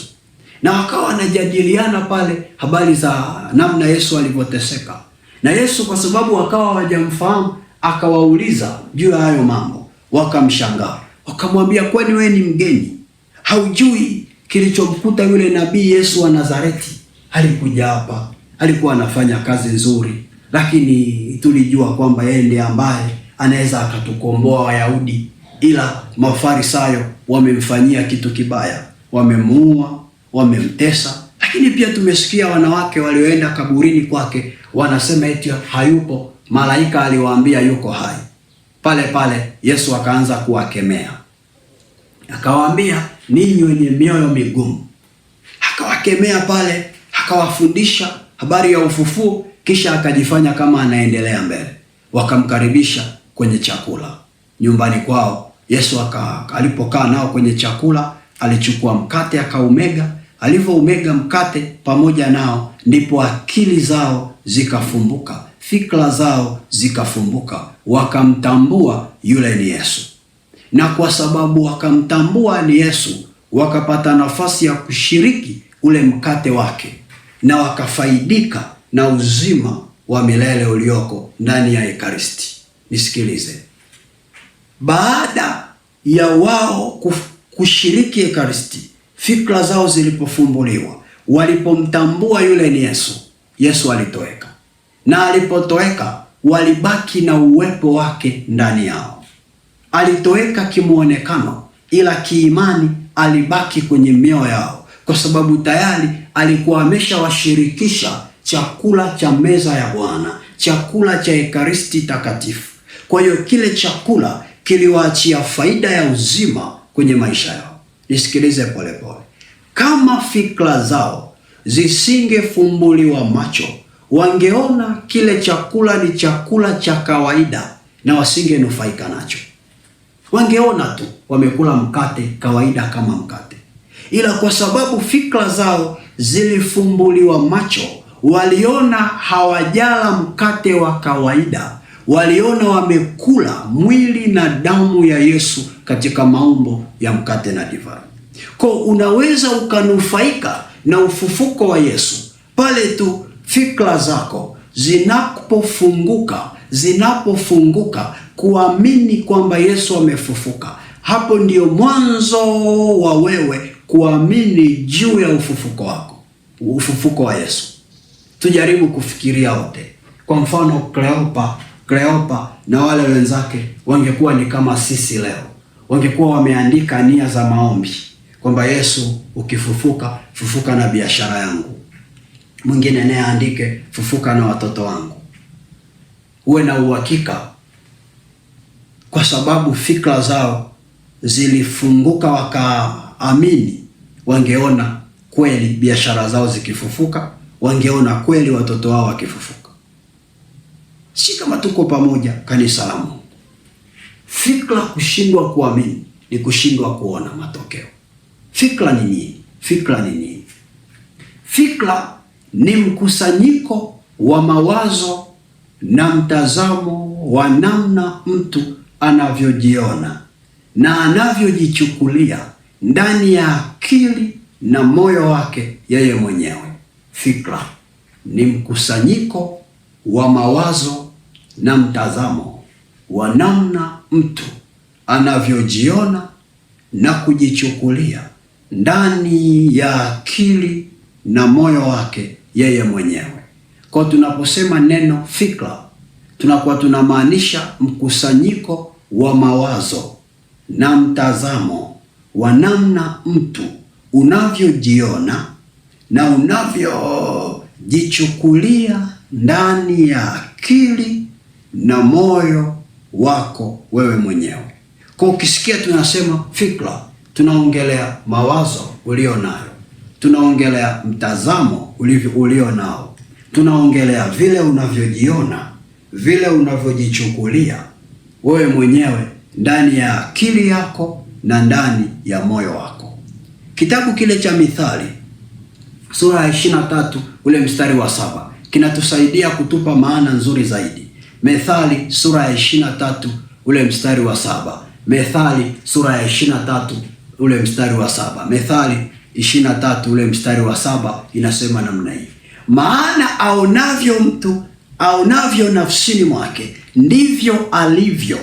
[SPEAKER 1] na wakawa wanajadiliana pale habari za namna Yesu alivyoteseka. Na Yesu kwa sababu wakawa hawajamfahamu, akawauliza juu ya hayo mambo, wakamshangaa, wakamwambia, kwani wewe ni mgeni? Haujui kilichomkuta yule nabii Yesu wa Nazareti? Alikuja hapa, alikuwa anafanya kazi nzuri, lakini tulijua kwamba yeye ndiye ambaye anaweza akatukomboa Wayahudi, ila Mafarisayo wamemfanyia kitu kibaya, wamemuua, wamemtesa. Lakini pia tumesikia wanawake walioenda kaburini kwake wanasema eti hayupo, malaika aliwaambia yuko hai. Pale pale Yesu akaanza kuwakemea, akawaambia, ninyi wenye mioyo migumu. Akawakemea pale, akawafundisha habari ya ufufuo, kisha akajifanya kama anaendelea mbele. Wakamkaribisha kwenye chakula nyumbani kwao. Yesu alipokaa nao kwenye chakula, alichukua mkate akaumega. Alivyoumega mkate pamoja nao, ndipo akili zao zikafumbuka, fikra zao zikafumbuka, wakamtambua yule ni Yesu. Na kwa sababu wakamtambua ni Yesu, wakapata nafasi ya kushiriki ule mkate wake, na wakafaidika na uzima wa milele ulioko ndani ya Ekaristi. Nisikilize, baada ya wao kushiriki Ekaristi, fikra zao zilipofumbuliwa, walipomtambua yule ni Yesu, Yesu alitoweka. Na alipotoweka, walibaki na uwepo wake ndani yao. Alitoweka kimuonekano, ila kiimani alibaki kwenye mioyo yao, kwa sababu tayari alikuwa ameshawashirikisha chakula cha meza ya Bwana, chakula cha Ekaristi takatifu. Kwa hiyo kile chakula kiliwaachia faida ya uzima kwenye maisha yao. Nisikilize pole pole. Kama fikra zao zisingefumbuliwa macho, wangeona kile chakula ni chakula cha kawaida na wasingenufaika nacho. Wangeona tu wamekula mkate kawaida kama mkate. Ila kwa sababu fikra zao zilifumbuliwa macho, waliona hawajala mkate wa kawaida, waliona wamekula mwili na damu ya Yesu katika maumbo ya mkate na divai. Kwa unaweza ukanufaika na ufufuko wa Yesu pale tu fikra zako zinapofunguka kuamini kwamba Yesu amefufuka. Hapo ndio mwanzo wa wewe kuamini juu ya ufufuko wako, ufufuko wa Yesu. Tujaribu kufikiria wote. Kwa mfano Kleopa na wale wenzake wangekuwa ni kama sisi leo. Wangekuwa wameandika nia za maombi kwamba Yesu ukifufuka, fufuka na biashara yangu. Mwingine naye aandike fufuka na watoto wangu. Uwe na uhakika, kwa sababu fikra zao zilifunguka wakaamini, wangeona kweli biashara zao zikifufuka, wangeona kweli watoto wao wakifufuka. Si kama tuko pamoja, kanisa la Mungu? Fikra kushindwa kuamini ni kushindwa kuona matokeo. Fikra ni nini? Fikra ni mkusanyiko wa mawazo na mtazamo wa namna mtu anavyojiona na anavyojichukulia ndani ya akili na moyo wake yeye mwenyewe. Fikra ni mkusanyiko wa mawazo na mtazamo wa namna mtu anavyojiona na kujichukulia ndani ya akili na moyo wake yeye mwenyewe. Kwa tunaposema neno fikra, tunakuwa tunamaanisha mkusanyiko wa mawazo na mtazamo wa namna mtu unavyojiona na unavyojichukulia ndani ya akili na moyo wako wewe mwenyewe. Kwa ukisikia tunasema fikra, tunaongelea mawazo ulio nayo, tunaongelea mtazamo ulio nao, tunaongelea vile unavyojiona, vile unavyojichukulia wewe mwenyewe ndani ya akili yako na ndani ya moyo wako. Kitabu kile cha Mithali sura ya 23 ule mstari wa 7 kinatusaidia kutupa maana nzuri zaidi. Methali sura ya 23 ule mstari wa 7. Methali sura ya 23 ule mstari wa 7. Methali 23 ule mstari wa 7 inasema namna hii: maana aonavyo mtu, aonavyo nafsini mwake, ndivyo alivyo.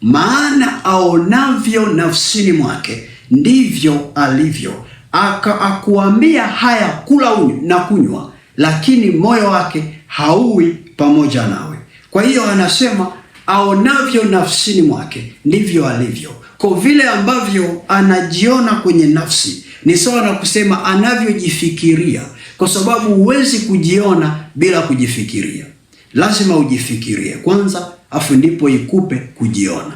[SPEAKER 1] Maana aonavyo nafsini mwake, ndivyo alivyo. Akuambia haya, kula na kunywa, lakini moyo wake hauwi pamoja nawe. Kwa hiyo anasema aonavyo nafsini mwake ndivyo alivyo. Kwa vile ambavyo anajiona kwenye nafsi ni sawa na kusema anavyojifikiria, kwa sababu huwezi kujiona bila kujifikiria. Lazima ujifikirie kwanza, afu ndipo ikupe kujiona.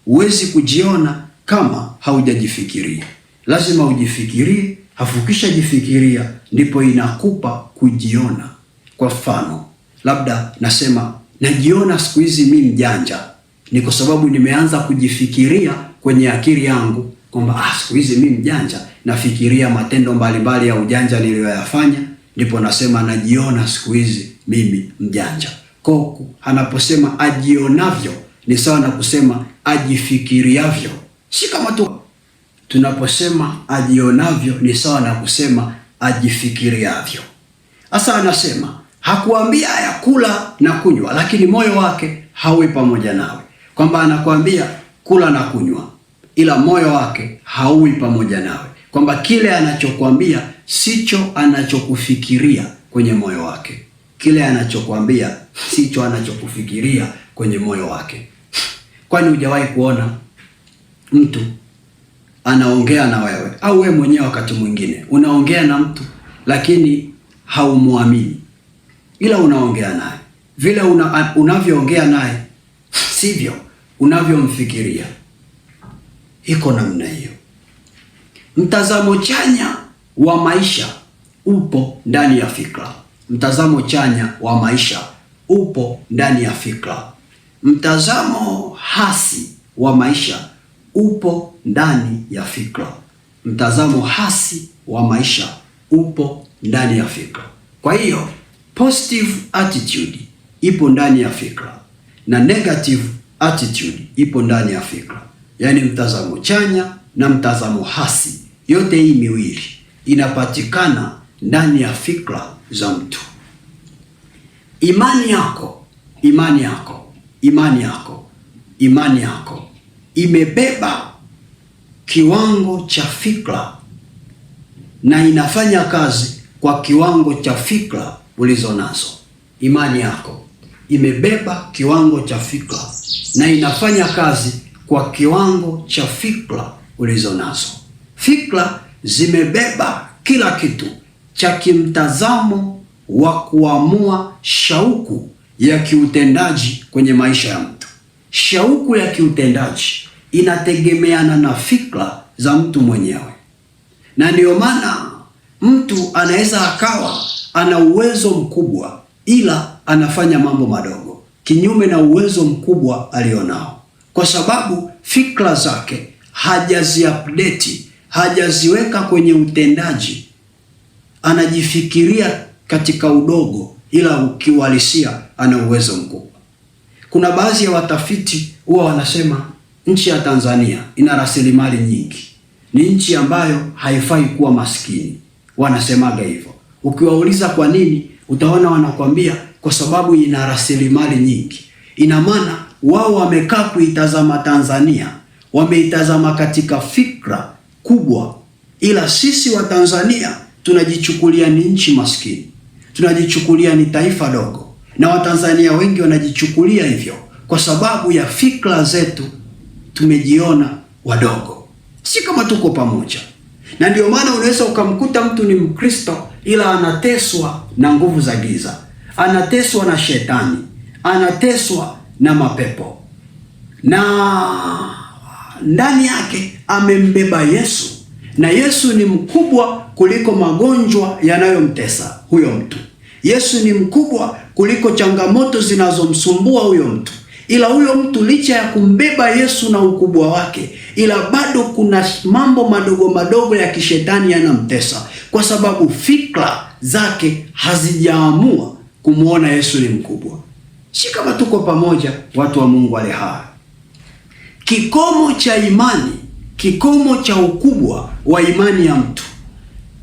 [SPEAKER 1] Huwezi kujiona kama haujajifikiria. Lazima ujifikirie, afu kisha jifikiria ndipo inakupa kujiona. Kwa mfano, labda nasema najiona siku hizi mimi mjanja, ni kwa sababu nimeanza kujifikiria kwenye akili yangu kwamba siku hizi mimi mjanja, nafikiria matendo mbalimbali ya ujanja niliyoyafanya, ndipo nasema najiona siku hizi mimi mjanja. Kwa anaposema ajionavyo ni sawa na kusema ajifikiriavyo. Si kama tu tunaposema ajionavyo ni sawa na kusema ajifikiriavyo. Sasa anasema hakuambia ya kula na kunywa, lakini moyo wake haui pamoja nawe. Kwamba anakuambia kula na kunywa, ila moyo wake haui pamoja nawe. Kwamba kile anachokuambia sicho anachokufikiria kwenye moyo wake. Kile anachokuambia sicho anachokufikiria kwenye moyo wake. Kwani hujawahi kuona mtu anaongea na wewe, au wewe mwenyewe wakati mwingine unaongea na mtu lakini haumuamini, ila unaongea naye vile unavyoongea naye sivyo unavyomfikiria? Iko namna hiyo. Mtazamo chanya wa maisha upo ndani ya fikra. Mtazamo chanya wa maisha upo ndani ya fikra. Mtazamo hasi wa maisha upo ndani ya fikra. Mtazamo hasi wa maisha upo ndani ya fikra. Kwa hiyo positive attitude ipo ndani ya fikra na negative attitude ipo ndani ya fikra. Yaani mtazamo chanya na mtazamo hasi, yote hii miwili inapatikana ndani ya fikra za mtu. Imani yako imebeba kiwango cha fikra na inafanya kazi kwa kiwango cha fikra ulizo nazo. Imani yako imebeba kiwango cha fikra na inafanya kazi kwa kiwango cha fikra ulizo nazo. Fikra zimebeba kila kitu cha kimtazamo wa kuamua shauku ya kiutendaji kwenye maisha ya mtu. Shauku ya kiutendaji inategemeana na fikra za mtu mwenyewe, na ndio maana mtu anaweza akawa ana uwezo mkubwa ila anafanya mambo madogo kinyume na uwezo mkubwa alionao, kwa sababu fikra zake hajaziupdate, hajaziweka kwenye utendaji. Anajifikiria katika udogo ila ukiuhalisia ana uwezo mkubwa. Kuna baadhi ya watafiti huwa wanasema nchi ya Tanzania ina rasilimali nyingi, ni nchi ambayo haifai kuwa maskini. Wanasemaga hivyo. Ukiwauliza kwa nini, utaona wanakwambia kwa sababu ina rasilimali nyingi. Ina maana wao wamekaa kuitazama Tanzania, wameitazama katika fikra kubwa, ila sisi wa Tanzania tunajichukulia ni nchi maskini, tunajichukulia ni taifa dogo, na Watanzania wengi wanajichukulia hivyo kwa sababu ya fikra zetu. Tumejiona wadogo, si kama tuko pamoja. Na ndio maana unaweza ukamkuta mtu ni Mkristo ila anateswa na nguvu za giza, anateswa na shetani, anateswa na mapepo, na ndani yake amembeba Yesu, na Yesu ni mkubwa kuliko magonjwa yanayomtesa huyo mtu. Yesu ni mkubwa kuliko changamoto zinazomsumbua huyo mtu. Ila huyo mtu licha ya kumbeba Yesu na ukubwa wake, ila bado kuna mambo madogo madogo ya kishetani yanamtesa, kwa sababu fikra zake hazijaamua kumwona Yesu ni mkubwa. Si kama tuko pamoja, watu wa Mungu aliye hai? Kikomo cha imani, kikomo cha ukubwa wa imani ya mtu,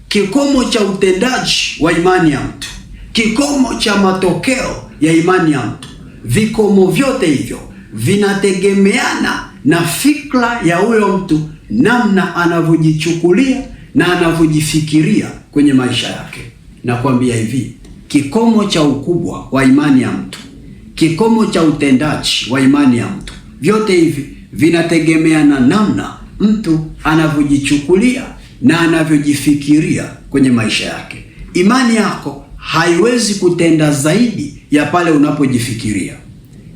[SPEAKER 1] kikomo cha utendaji wa imani ya mtu, kikomo cha matokeo ya imani ya mtu, vikomo vyote hivyo vinategemeana na fikra ya huyo mtu, namna anavyojichukulia na anavyojifikiria kwenye maisha yake. Nakwambia hivi, kikomo cha ukubwa wa imani ya mtu, kikomo cha utendaji wa imani ya mtu, vyote hivi vinategemeana namna mtu anavyojichukulia na anavyojifikiria kwenye maisha yake. Imani yako haiwezi kutenda zaidi ya pale unapojifikiria.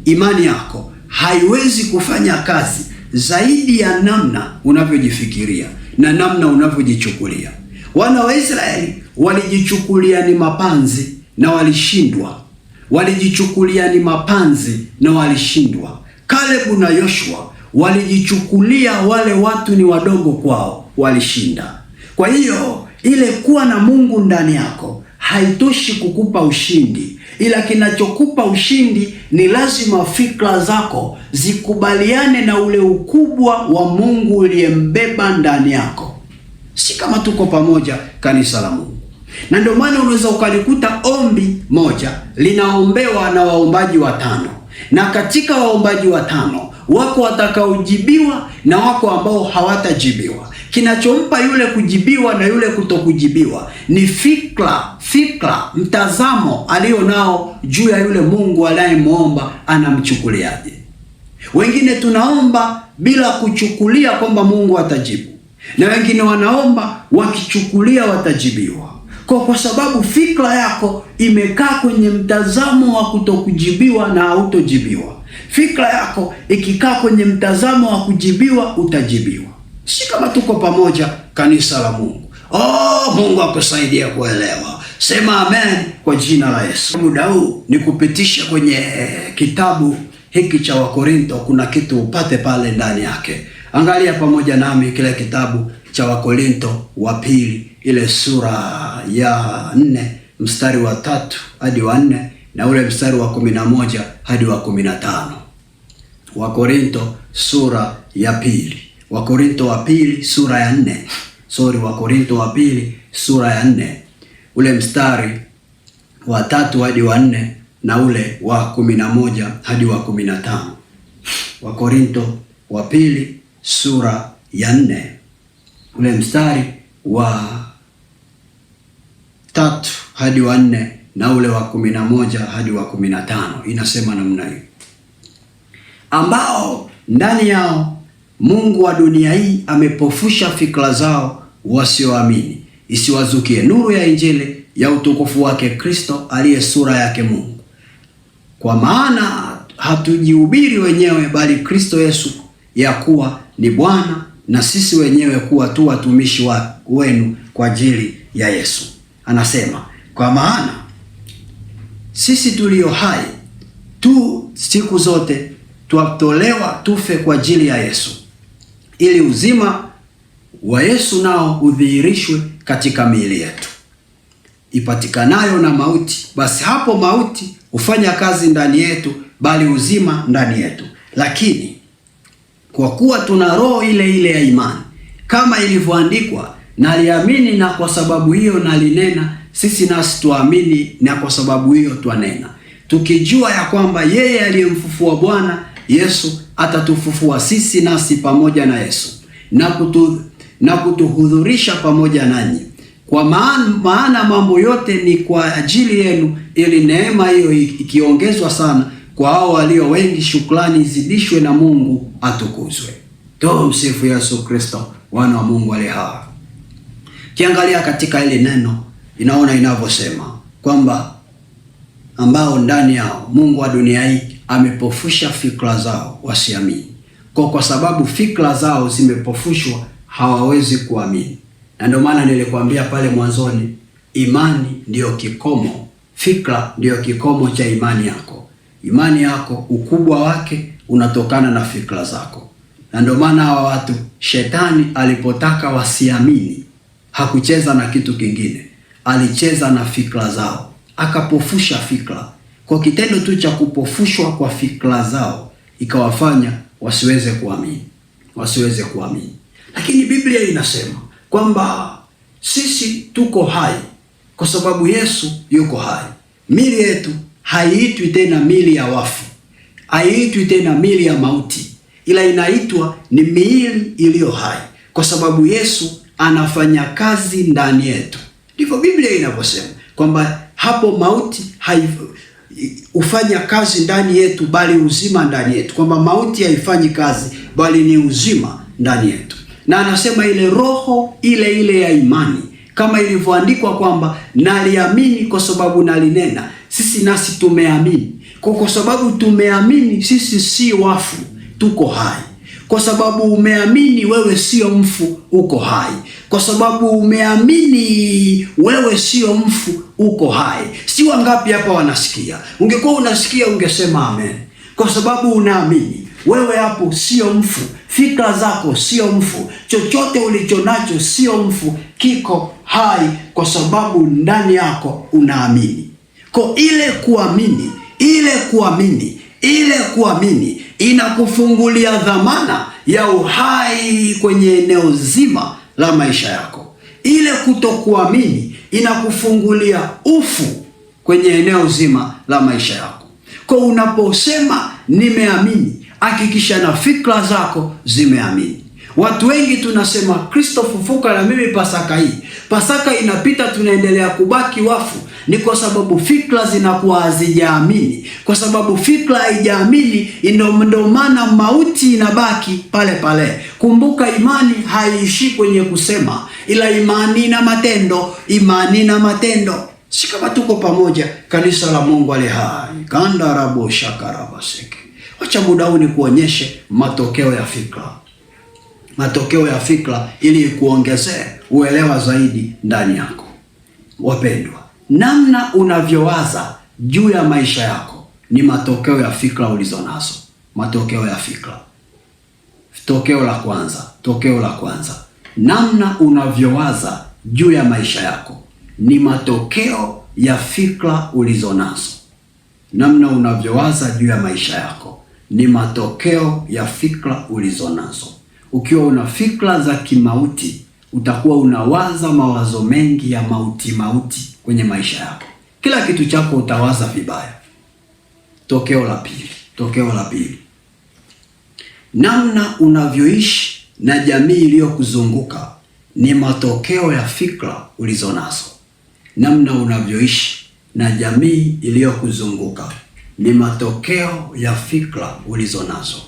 [SPEAKER 1] Imani yako haiwezi kufanya kazi zaidi ya namna unavyojifikiria na namna unavyojichukulia. Wana wa Israeli walijichukulia ni mapanzi na walishindwa. Walijichukulia ni mapanzi na walishindwa. Kalebu na Yoshua walijichukulia wale watu ni wadogo kwao, walishinda. Kwa hiyo ile kuwa na Mungu ndani yako haitoshi kukupa ushindi, ila kinachokupa ushindi ni lazima fikra zako zikubaliane na ule ukubwa wa Mungu uliyembeba ndani yako. Si kama tuko pamoja, kanisa la Mungu? Na ndio maana unaweza ukalikuta ombi moja linaombewa na waombaji watano, na katika waombaji watano wako watakaojibiwa na wako ambao hawatajibiwa. Kinachompa yule kujibiwa na yule kutokujibiwa ni fikra, mtazamo alio nao juu ya yule Mungu anayemwomba anamchukuliaje. Wengine tunaomba bila kuchukulia kwamba Mungu atajibu, na wengine wanaomba wakichukulia watajibiwa. Kwa sababu fikra yako imekaa kwenye mtazamo wa kutokujibiwa na hautojibiwa. Fikra yako ikikaa kwenye mtazamo wa kujibiwa, utajibiwa. Si kama tuko pamoja, kanisa la Mungu? Mungu akusaidie kuelewa. Sema amen kwa jina la Yesu. Muda huu ni kupitisha kwenye kitabu hiki cha Wakorinto. Kuna kitu upate pale ndani yake. Angalia pamoja nami kile kitabu cha Wakorinto wa pili, ile sura ya 4 mstari wa 3 hadi wa 4 na ule mstari wa 11 hadi wa 15. Wakorinto sura ya pili. Wakorinto wa pili sura ya 4. Wakorinto wa pili sura ya 4 ule mstari wa 3 hadi wa 4 na ule wa 11 hadi wa 15. Wakorinto wa pili sura ya 4 ule mstari wa 3 hadi wa 4 na ule wa 11 hadi wa 15. Inasema namna hii: ambao ndani yao Mungu wa dunia hii amepofusha fikra zao wasioamini, isiwazukie nuru ya Injili ya utukufu wake Kristo, aliye sura yake Mungu. Kwa maana hatujihubiri wenyewe, bali Kristo Yesu ya kuwa ni Bwana, na sisi wenyewe kuwa tu watumishi wenu kwa ajili ya Yesu. Anasema kwa maana sisi tulio hai tu siku zote twatolewa tufe kwa ajili ya Yesu, ili uzima wa Yesu nao udhihirishwe katika miili yetu ipatikanayo na mauti. Basi hapo mauti hufanya kazi ndani yetu, bali uzima ndani yetu. Lakini kwa kuwa tuna roho ile ile ya imani, kama ilivyoandikwa, naliamini na kwa sababu hiyo nalinena, sisi nasi tuamini na kwa sababu hiyo twanena, tukijua ya kwamba yeye aliyemfufua Bwana Yesu atatufufua sisi nasi pamoja na Yesu na kutuhudhurisha pamoja nanyi. Kwa maana mambo yote ni kwa ajili yenu, ili neema hiyo ikiongezwa sana kwa hao walio wengi, shukrani izidishwe na Mungu atukuzwe. Tumsifu Yesu Kristo, wana wa Mungu aliye hai. Kiangalia katika ile neno inaona inavyosema kwamba ambao ndani yao Mungu wa dunia hii amepofusha fikra zao wasiamini. Kwa sababu fikra zao zimepofushwa hawawezi kuamini. Na ndio maana nilikwambia pale mwanzoni, imani ndiyo kikomo, fikra ndiyo kikomo cha imani yako. Imani yako ukubwa wake unatokana na fikra zako. Na ndio maana hawa watu shetani alipotaka wasiamini, hakucheza na kitu kingine, alicheza na fikra zao, akapofusha fikra. Kwa kitendo tu cha kupofushwa kwa fikra zao ikawafanya wasiweze kuamini. Lakini Biblia inasema kwamba sisi tuko hai kwa sababu Yesu yuko hai. Mili yetu haiitwi tena mili ya wafu, haiitwi tena mili ya mauti, ila inaitwa ni miili iliyo hai kwa sababu Yesu anafanya kazi ndani yetu. Ndivyo Biblia inavyosema kwamba hapo mauti hufanya kazi ndani yetu, bali uzima ndani yetu, kwamba mauti haifanyi kazi bali ni uzima ndani yetu. Na anasema ile roho ile ya imani, kama ilivyoandikwa kwamba naliamini kwa sababu nalinena. Sisi nasi tumeamini. Kwa sababu tumeamini, sisi si wafu, tuko hai. Kwa sababu umeamini, wewe sio mfu, uko hai. Kwa sababu umeamini, wewe sio mfu, uko hai. Si wangapi hapa wanasikia? Ungekuwa unasikia ungesema amen. Kwa sababu unaamini, wewe hapo sio mfu, fikra zako sio mfu, chochote ulichonacho sio mfu, kiko hai kwa sababu ndani yako unaamini. Kwa ile kuamini inakufungulia dhamana ya uhai kwenye eneo zima la maisha yako. Ile kutokuamini inakufungulia ufu kwenye eneo zima la maisha yako. Kwa unaposema nimeamini, hakikisha na fikra zako zimeamini. Watu wengi tunasema Kristo fufuka na mimi Pasaka hii. Pasaka inapita, tunaendelea kubaki wafu. Ni kwa sababu fikra zinakuwa hazijaamini. Kwa sababu fikra haijaamini, ndio maana mauti inabaki pale pale. Kumbuka, imani haiishi kwenye kusema, ila imani na matendo. Si kama tuko pamoja, kanisa la Mungu aliye hai. Kandarabo shakarabaseke. Wacha muda huu nikuonyeshe matokeo ya fikra ili kuongezea uelewa zaidi ndani yako. Wapendwa, namna unavyowaza juu ya maisha yako ni matokeo ya fikra ulizonazo. Matokeo ya fikra. Tokeo la kwanza. Namna unavyowaza juu ya maisha yako ni matokeo ya fikra ulizonazo. Namna unavyowaza juu ya maisha yako ni matokeo ya fikra ulizonazo. Ukiwa una fikra za kimauti, utakuwa unawaza mawazo mengi ya mauti kwenye maisha yako. Kila kitu chako utawaza vibaya. Tokeo la pili. Namna unavyoishi na jamii iliyokuzunguka ni matokeo ya fikra ulizonazo. Namna unavyoishi na jamii iliyokuzunguka ni matokeo ya fikra ulizonazo.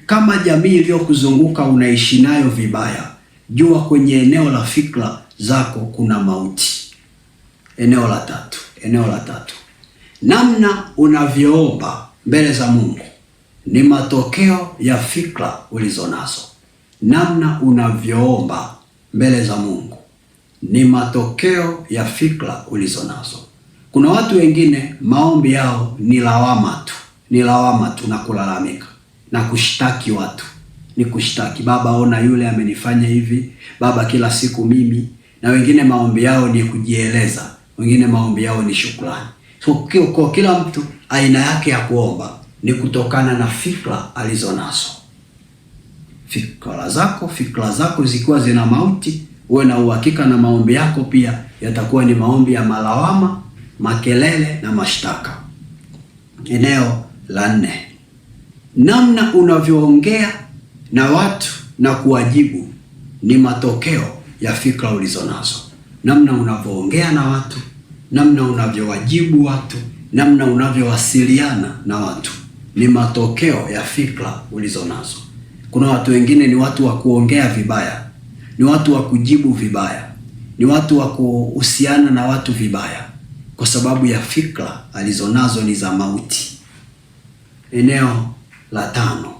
[SPEAKER 1] Kama jamii iliyokuzunguka unaishi nayo vibaya, jua kwenye eneo la fikra zako kuna mauti. Eneo la tatu. Namna unavyoomba mbele za Mungu ni matokeo ya fikra ulizonazo. Namna unavyoomba mbele za Mungu ni matokeo ya fikra ulizonazo. Kuna watu wengine maombi yao ni lawama tu na kulalamika na kushtaki watu. Ni kushtaki, Baba ona yule amenifanya hivi, Baba kila siku mimi. Na wengine maombi yao ni kujieleza, wengine maombi yao ni shukrani. So kwa kila mtu aina yake ya kuomba ni kutokana na fikra alizonazo. Fikra zako zikiwa zina mauti, uwe na uhakika na maombi yako pia yatakuwa ni maombi ya malawama, makelele na mashtaka. Eneo la 4. Namna unavyoongea na watu na kuwajibu ni matokeo ya fikra ulizonazo. Namna unavyoongea na watu, namna unavyowajibu watu, namna unavyowasiliana na watu ni matokeo ya fikra ulizonazo. Kuna watu wengine ni watu wa kuongea vibaya, ni watu wa kujibu vibaya, ni watu wa kuhusiana na watu vibaya, kwa sababu ya fikra alizonazo ni za mauti. Eneo la tano,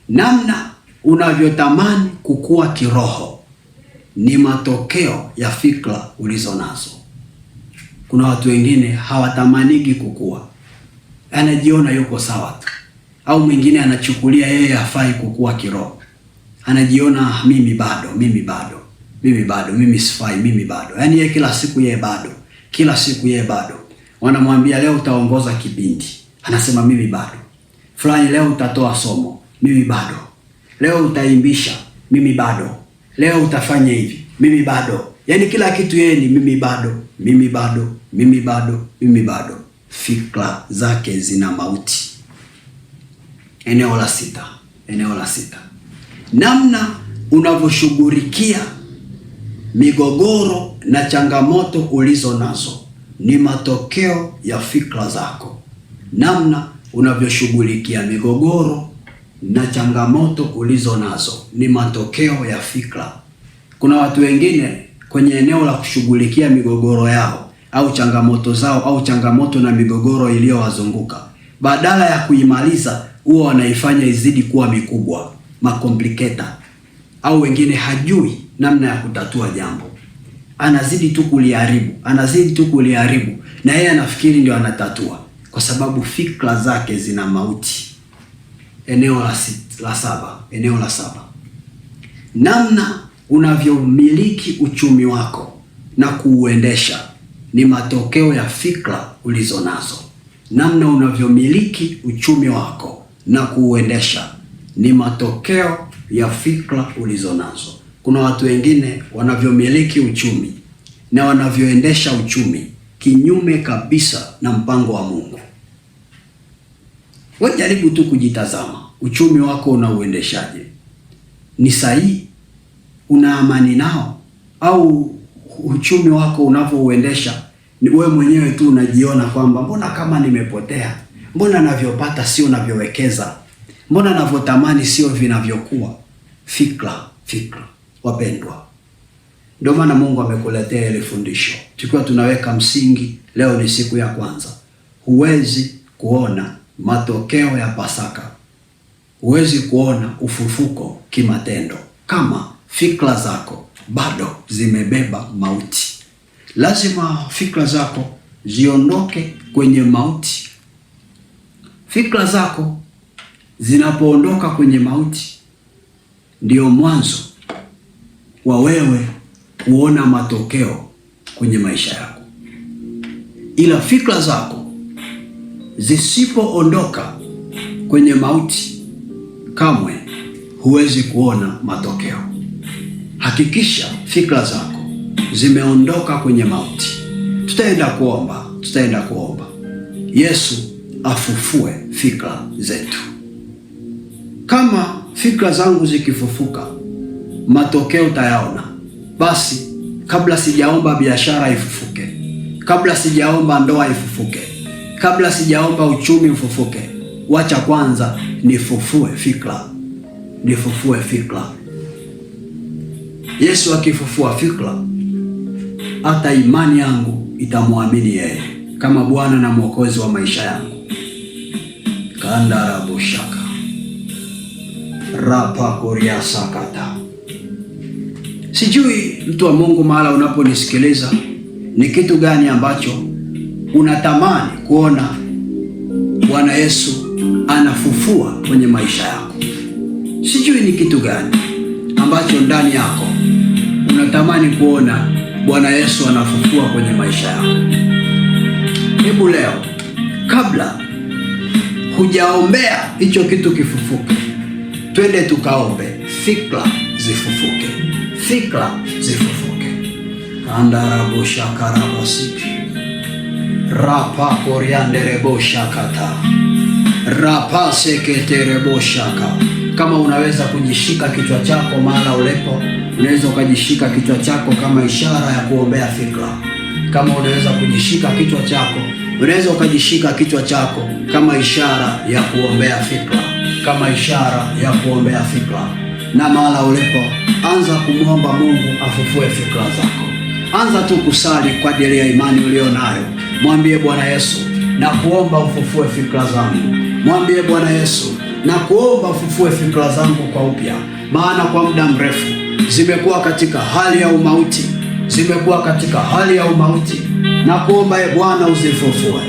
[SPEAKER 1] namna unavyotamani kukua kiroho ni matokeo ya fikra ulizonazo. Kuna watu wengine hawatamaniki kukua, anajiona yuko sawa tu, au mwingine anachukulia yeye hafai kukua kiroho, anajiona mimi bado, mimi sifai, mimi bado. Yaani yeye kila siku yeye bado. Wanamwambia leo utaongoza kipindi, anasema mimi bado. Fulani leo utatoa somo, mimi bado. Leo utaimbisha, mimi bado. Leo utafanya hivi, mimi bado. Yaani kila kitu yeye ni mimi bado. Fikra zake zina mauti. Eneo la sita. Namna unavyoshughulikia migogoro na changamoto ulizo nazo ni matokeo ya fikra zako. Namna unavyoshughulikia migogoro na changamoto ulizo nazo ni matokeo ya fikra. Kuna watu wengine kwenye eneo la kushughulikia migogoro yao au changamoto zao au changamoto na migogoro iliyowazunguka, badala ya kuimaliza huwa wanaifanya izidi kuwa mikubwa, makomplikator. Au wengine hajui namna ya kutatua jambo, anazidi tu kuliharibu na yeye anafikiri ndio anatatua, kwa sababu fikra zake zina mauti. Eneo la saba. Namna unavyomiliki uchumi wako na kuuendesha ni matokeo ya fikra ulizo nazo. Namna unavyomiliki uchumi wako na kuuendesha ni matokeo ya fikra ulizo nazo. Kuna watu wengine wanavyomiliki uchumi na wanavyoendesha uchumi kinyume kabisa na mpango wa Mungu. Wewe jaribu tu kujitazama, uchumi wako unauendeshaje? Ni sahihi? Una amani nao? Au uchumi wako unavyouendesha ni wewe mwenyewe tu unajiona kwamba mbona kama nimepotea, mbona navyopata sio navyowekeza, mbona navyotamani sio vinavyokuwa? Fikra. Wapendwa, ndio maana Mungu amekuletea ile fundisho tukiwa tunaweka msingi. Leo ni siku ya kwanza. Huwezi kuona matokeo ya Pasaka, huwezi kuona ufufuko kimatendo kama fikra zako bado zimebeba mauti. Lazima fikra zako ziondoke kwenye mauti. Fikra zako zinapoondoka kwenye mauti, ndio mwanzo wa wewe kuona matokeo kwenye maisha yako. Ila fikra zako zisipoondoka kwenye mauti, kamwe huwezi kuona matokeo. Hakikisha fikra zako zimeondoka kwenye mauti. Tutaenda kuomba Yesu afufue fikra zetu. Kama fikra zangu zikifufuka, matokeo utayaona. Basi kabla sijaomba biashara ifufuke, kabla sijaomba ndoa ifufuke, kabla sijaomba uchumi ufufuke, wacha kwanza nifufue fikra. Yesu akifufua fikra, hata imani yangu itamwamini yeye kama Bwana na Mwokozi wa maisha yangu. Kandarabushaka rapa koria sakata. Sijui mtu wa Mungu, mahala unaponisikiliza, ni kitu gani ambacho unatamani kuona Bwana Yesu anafufua kwenye maisha yako? Sijui ni kitu gani ambacho ndani yako unatamani kuona Bwana Yesu anafufua kwenye maisha yako. Hebu leo, kabla hujaombea hicho kitu kifufuke, twende tukaombe fikra zifufuke. Kandaraboshakarabasi rapa koriandereboshakata rapa seketereboshaka. Kama unaweza kujishika kichwa chako mahala ulepo, unaweza ukajishika kichwa chako kama ishara ya kuombea fikra. Kama unaweza kujishika kichwa chako, unaweza ukajishika kichwa chako kama ishara ya kuombea fikra, na mahala ulipo, anza kumwomba Mungu afufue fikra zako. Anza tu kusali kwa ajili ya imani ulionayo. Mwambie Bwana Yesu, na kuomba ufufue fikra zangu. Mwambie Bwana Yesu, na kuomba ufufue fikra zangu kwa upya, maana kwa muda mrefu zimekuwa katika hali ya umauti, zimekuwa katika hali ya umauti. Na kuomba Bwana uzifufue,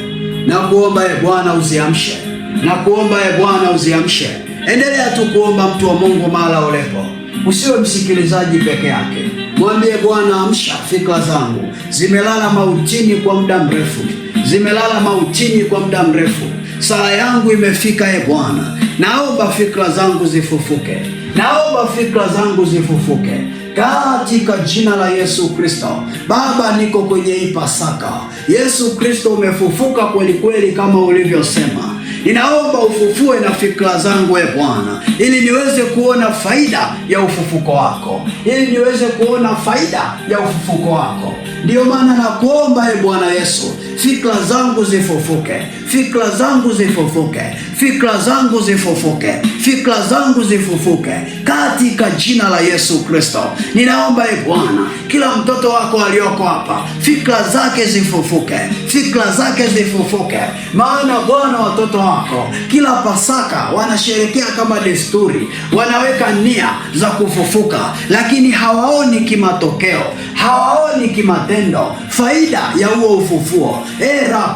[SPEAKER 1] na kuomba Bwana uziamshe, na kuomba Bwana uziamshe. Endelea tu kuomba, mtu wa Mungu, mahala ulipo. Usiwe msikilizaji peke yake. Mwambie Bwana, amsha fikra zangu, zimelala mautini kwa muda mrefu, zimelala mautini kwa muda mrefu. Saa yangu imefika, Bwana, naomba fikra zangu zifufuke, naomba fikra zangu zifufuke katika jina la Yesu Kristo. Baba, niko kwenye hii Pasaka. Yesu Kristo, umefufuka kweli kweli kama ulivyosema. Ninaomba ufufue na fikra zangu Bwana, ili niweze kuona faida ya ufufuko wako, ili niweze kuona faida ya ufufuko wako. Ndiyo maana nakuomba Bwana Yesu, fikra zangu zifufuke, fikra zangu zifufuke, fikra zangu zifufuke, fikra zangu zifufuke katika jina la Yesu Kristo. Ninaomba Bwana, kila mtoto wako aliyoko hapa, fikra zake zifufuke, fikra zake zifufuke. Maana Bwana, watoto wako kila Pasaka wanasherekea kama desturi, wanaweka nia za kufufuka, lakini hawaoni kimatokeo, hawaoni kimatendo faida ya huo ufufuo.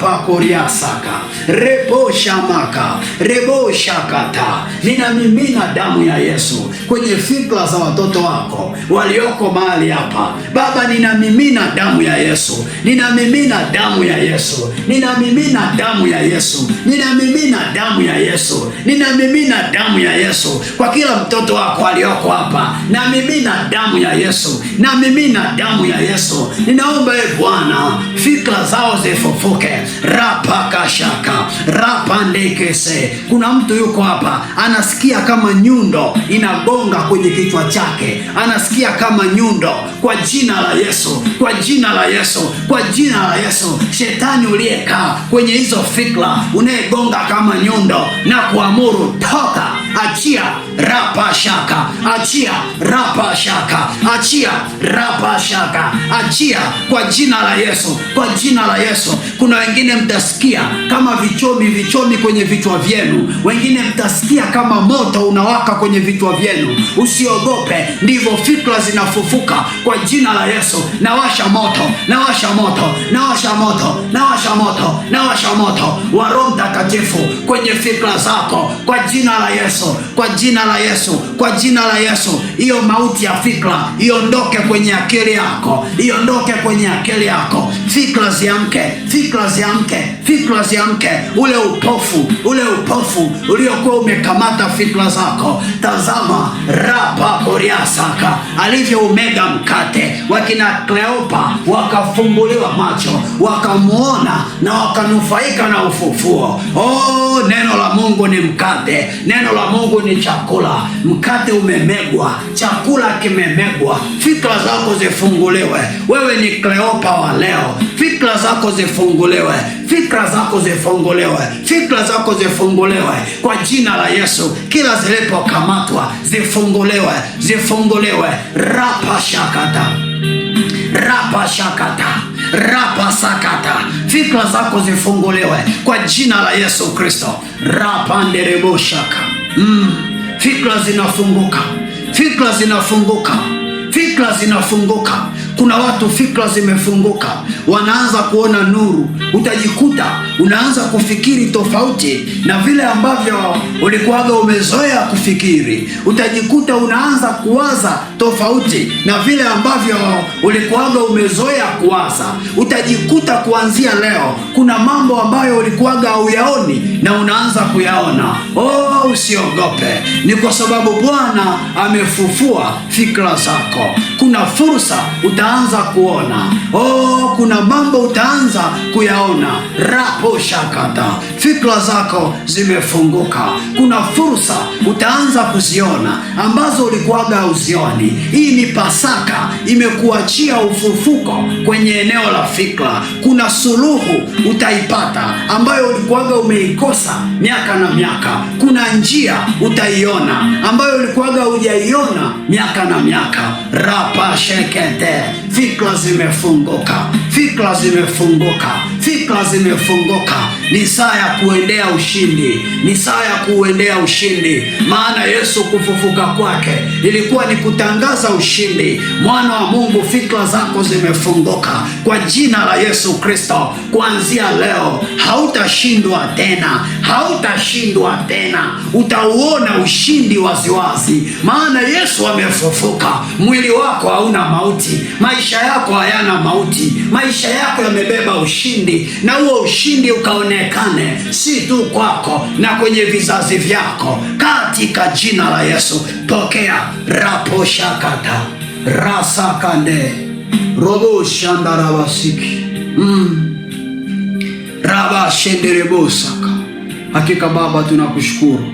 [SPEAKER 1] Erapakoriasaka rebo shamaka rebo shakata. Ninamimina damu ya Yesu kwenye fikra za watoto wako walioko mahali hapa. Baba, ninamimina damu ya Yesu, ninamimina damu ya Yesu, ninamimina damu ya Yesu, ninamimina damu ya Yesu, ninamimina damu ya Yesu kwa kila mtoto wako alioko hapa. Namimina damu ya Yesu, namimina damu ya Yesu. Ninaomba Bwana, fikra zao zifufuke. Rapakashaka rapandekese. Kuna mtu yuko hapa anasikia kama nyundo inagonga kwenye kichwa chake, anasikia kama nyundo. Kwa jina la Yesu, kwa jina la Yesu, kwa jina la Yesu, shetani uliyekaa kwenye hizo fikra, unayegonga kama nyundo, na kuamuru toka, achia, rapashaka, achia, rapashaka, achia, rapashaka, achia kwa jina la Yesu, kwa jina la Yesu. Kuna wengine mtasikia kama vichomi kwenye vichwa vyenu, wengine mtasikia kama moto unawaka kwenye vichwa vyenu. Usiogope, ndivyo fikra zinafufuka kwa jina la Yesu. Nawasha moto, nawasha moto, nawasha moto, nawasha moto, nawasha moto wa Roho Mtakatifu kwenye fikra zako kwa jina la Yesu, kwa jina la Yesu, kwa jina la Yesu. Hiyo mauti ya fikra iondoke kwenye akili yako, iondoke kwenye akili yako. Fikra ziamke, fikra ziamke, fikra ziamke. Ule upofu, ule upofu uliokuwa umekamata fikra zako, tazama rapa koriasaka alivyo umega mkate. Wakina Kleopa wakafumbuliwa macho, wakamuona na wakanufaika na ufufuo. Oh, neno la Mungu ni mkate, neno la Mungu ni chakula. Mkate umemegwa, chakula kimemegwa. Fikra zako zifunguliwe. Wewe ni Kleopa wa leo, fikra zako zifunguliwe, fikra zako zifunguliwe, fikra zako zifunguliwe kwa jina la Yesu. Kila zilipokamatwa zifunguliwe, zifunguliwe. Rapa shakata, rapa shakata, rapa sakata. Fikra zako zifunguliwe kwa jina la Yesu Kristo. Rapa nderebo shaka. Fikra zinafunguka, fikra zinafunguka, fikra zinafunguka. Kuna watu fikra zimefunguka, wanaanza kuona nuru. Utajikuta unaanza kufikiri tofauti na vile ambavyo ulikuwaga umezoea kufikiri. Utajikuta unaanza kuwaza tofauti na vile ambavyo ulikuwaga umezoea kuwaza. Utajikuta kuanzia leo kuna mambo ambayo ulikuwaga hauyaoni na unaanza kuyaona. Oh, usiogope, ni kwa sababu Bwana amefufua fikra zako. Kuna fursa utaanza kuona. Oh, kuna mambo utaanza kuyaona. Rapo shakata. fikra zako zimefunguka. Kuna fursa utaanza kuziona ambazo ulikuwaga uzioni. Hii ni Pasaka, imekuachia ufufuko kwenye eneo la fikra. Kuna suluhu utaipata ambayo ulikuwaga umeikosa miaka na miaka. Kuna njia utaiona ambayo ulikuwaga hujaiona miaka na miaka. Rapa shekete, fikra zimefunguka, fikra zimefunguka, fikra zimefunguka. Ni saa ya kuendea ushindi, ni saa ya kuendea ushindi, maana Yesu kufufuka kwake ilikuwa ni kutangaza ushindi. Mwana wa Mungu, fikra zako zimefunguka kwa jina la Yesu Kristo. Kuanzia leo hautashindwa tena, hautashindwa tena. Utauona ushindi waziwazi, maana Yesu amefufuka. Mwili wako hauna mauti, maisha yako hayana mauti, maisha yako yamebeba ushindi, na huo ushindi ukaonekane si tu kwako na kwenye vizazi vyako, katika jina la Yesu. Pokea rapo shakata rasakande robo shandarabasiki raba shenderebosaka. Hakika Baba tunakushukuru,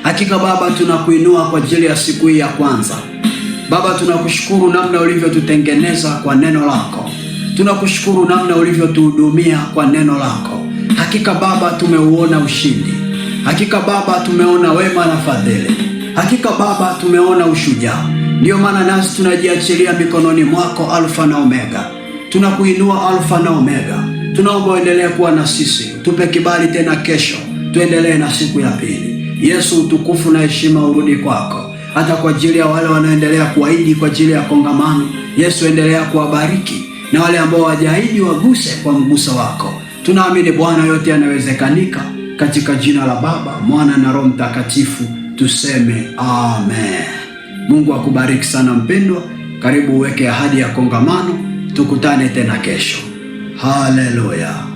[SPEAKER 1] hakika Baba tunakuinua kwa ajili ya siku hii ya kwanza. Baba tunakushukuru namna ulivyotutengeneza kwa neno lako, tunakushukuru namna ulivyotuhudumia kwa neno lako. Hakika Baba tumeuona ushindi, hakika Baba tumeona wema na fadhili, hakika Baba tumeona ushujaa. Ndio maana nasi tunajiachilia mikononi mwako, Alfa na Omega. Tunakuinua Alfa na Omega, tunaomba uendelee kuwa na sisi, tupe kibali tena kesho tuendelee na siku ya pili. Yesu, utukufu na heshima urudi kwako, hata kwa ajili ya wale wanaoendelea kuahidi kwa ajili ya kongamano. Yesu, endelea kuwabariki, na wale ambao hawajaahidi waguse kwa mguso wako. Tunaamini Bwana yote yanawezekanika, katika jina la Baba, Mwana na Roho Mtakatifu tuseme amen. Mungu akubariki sana mpendwa. Karibu uweke ahadi ya kongamano, tukutane tena kesho. Haleluya.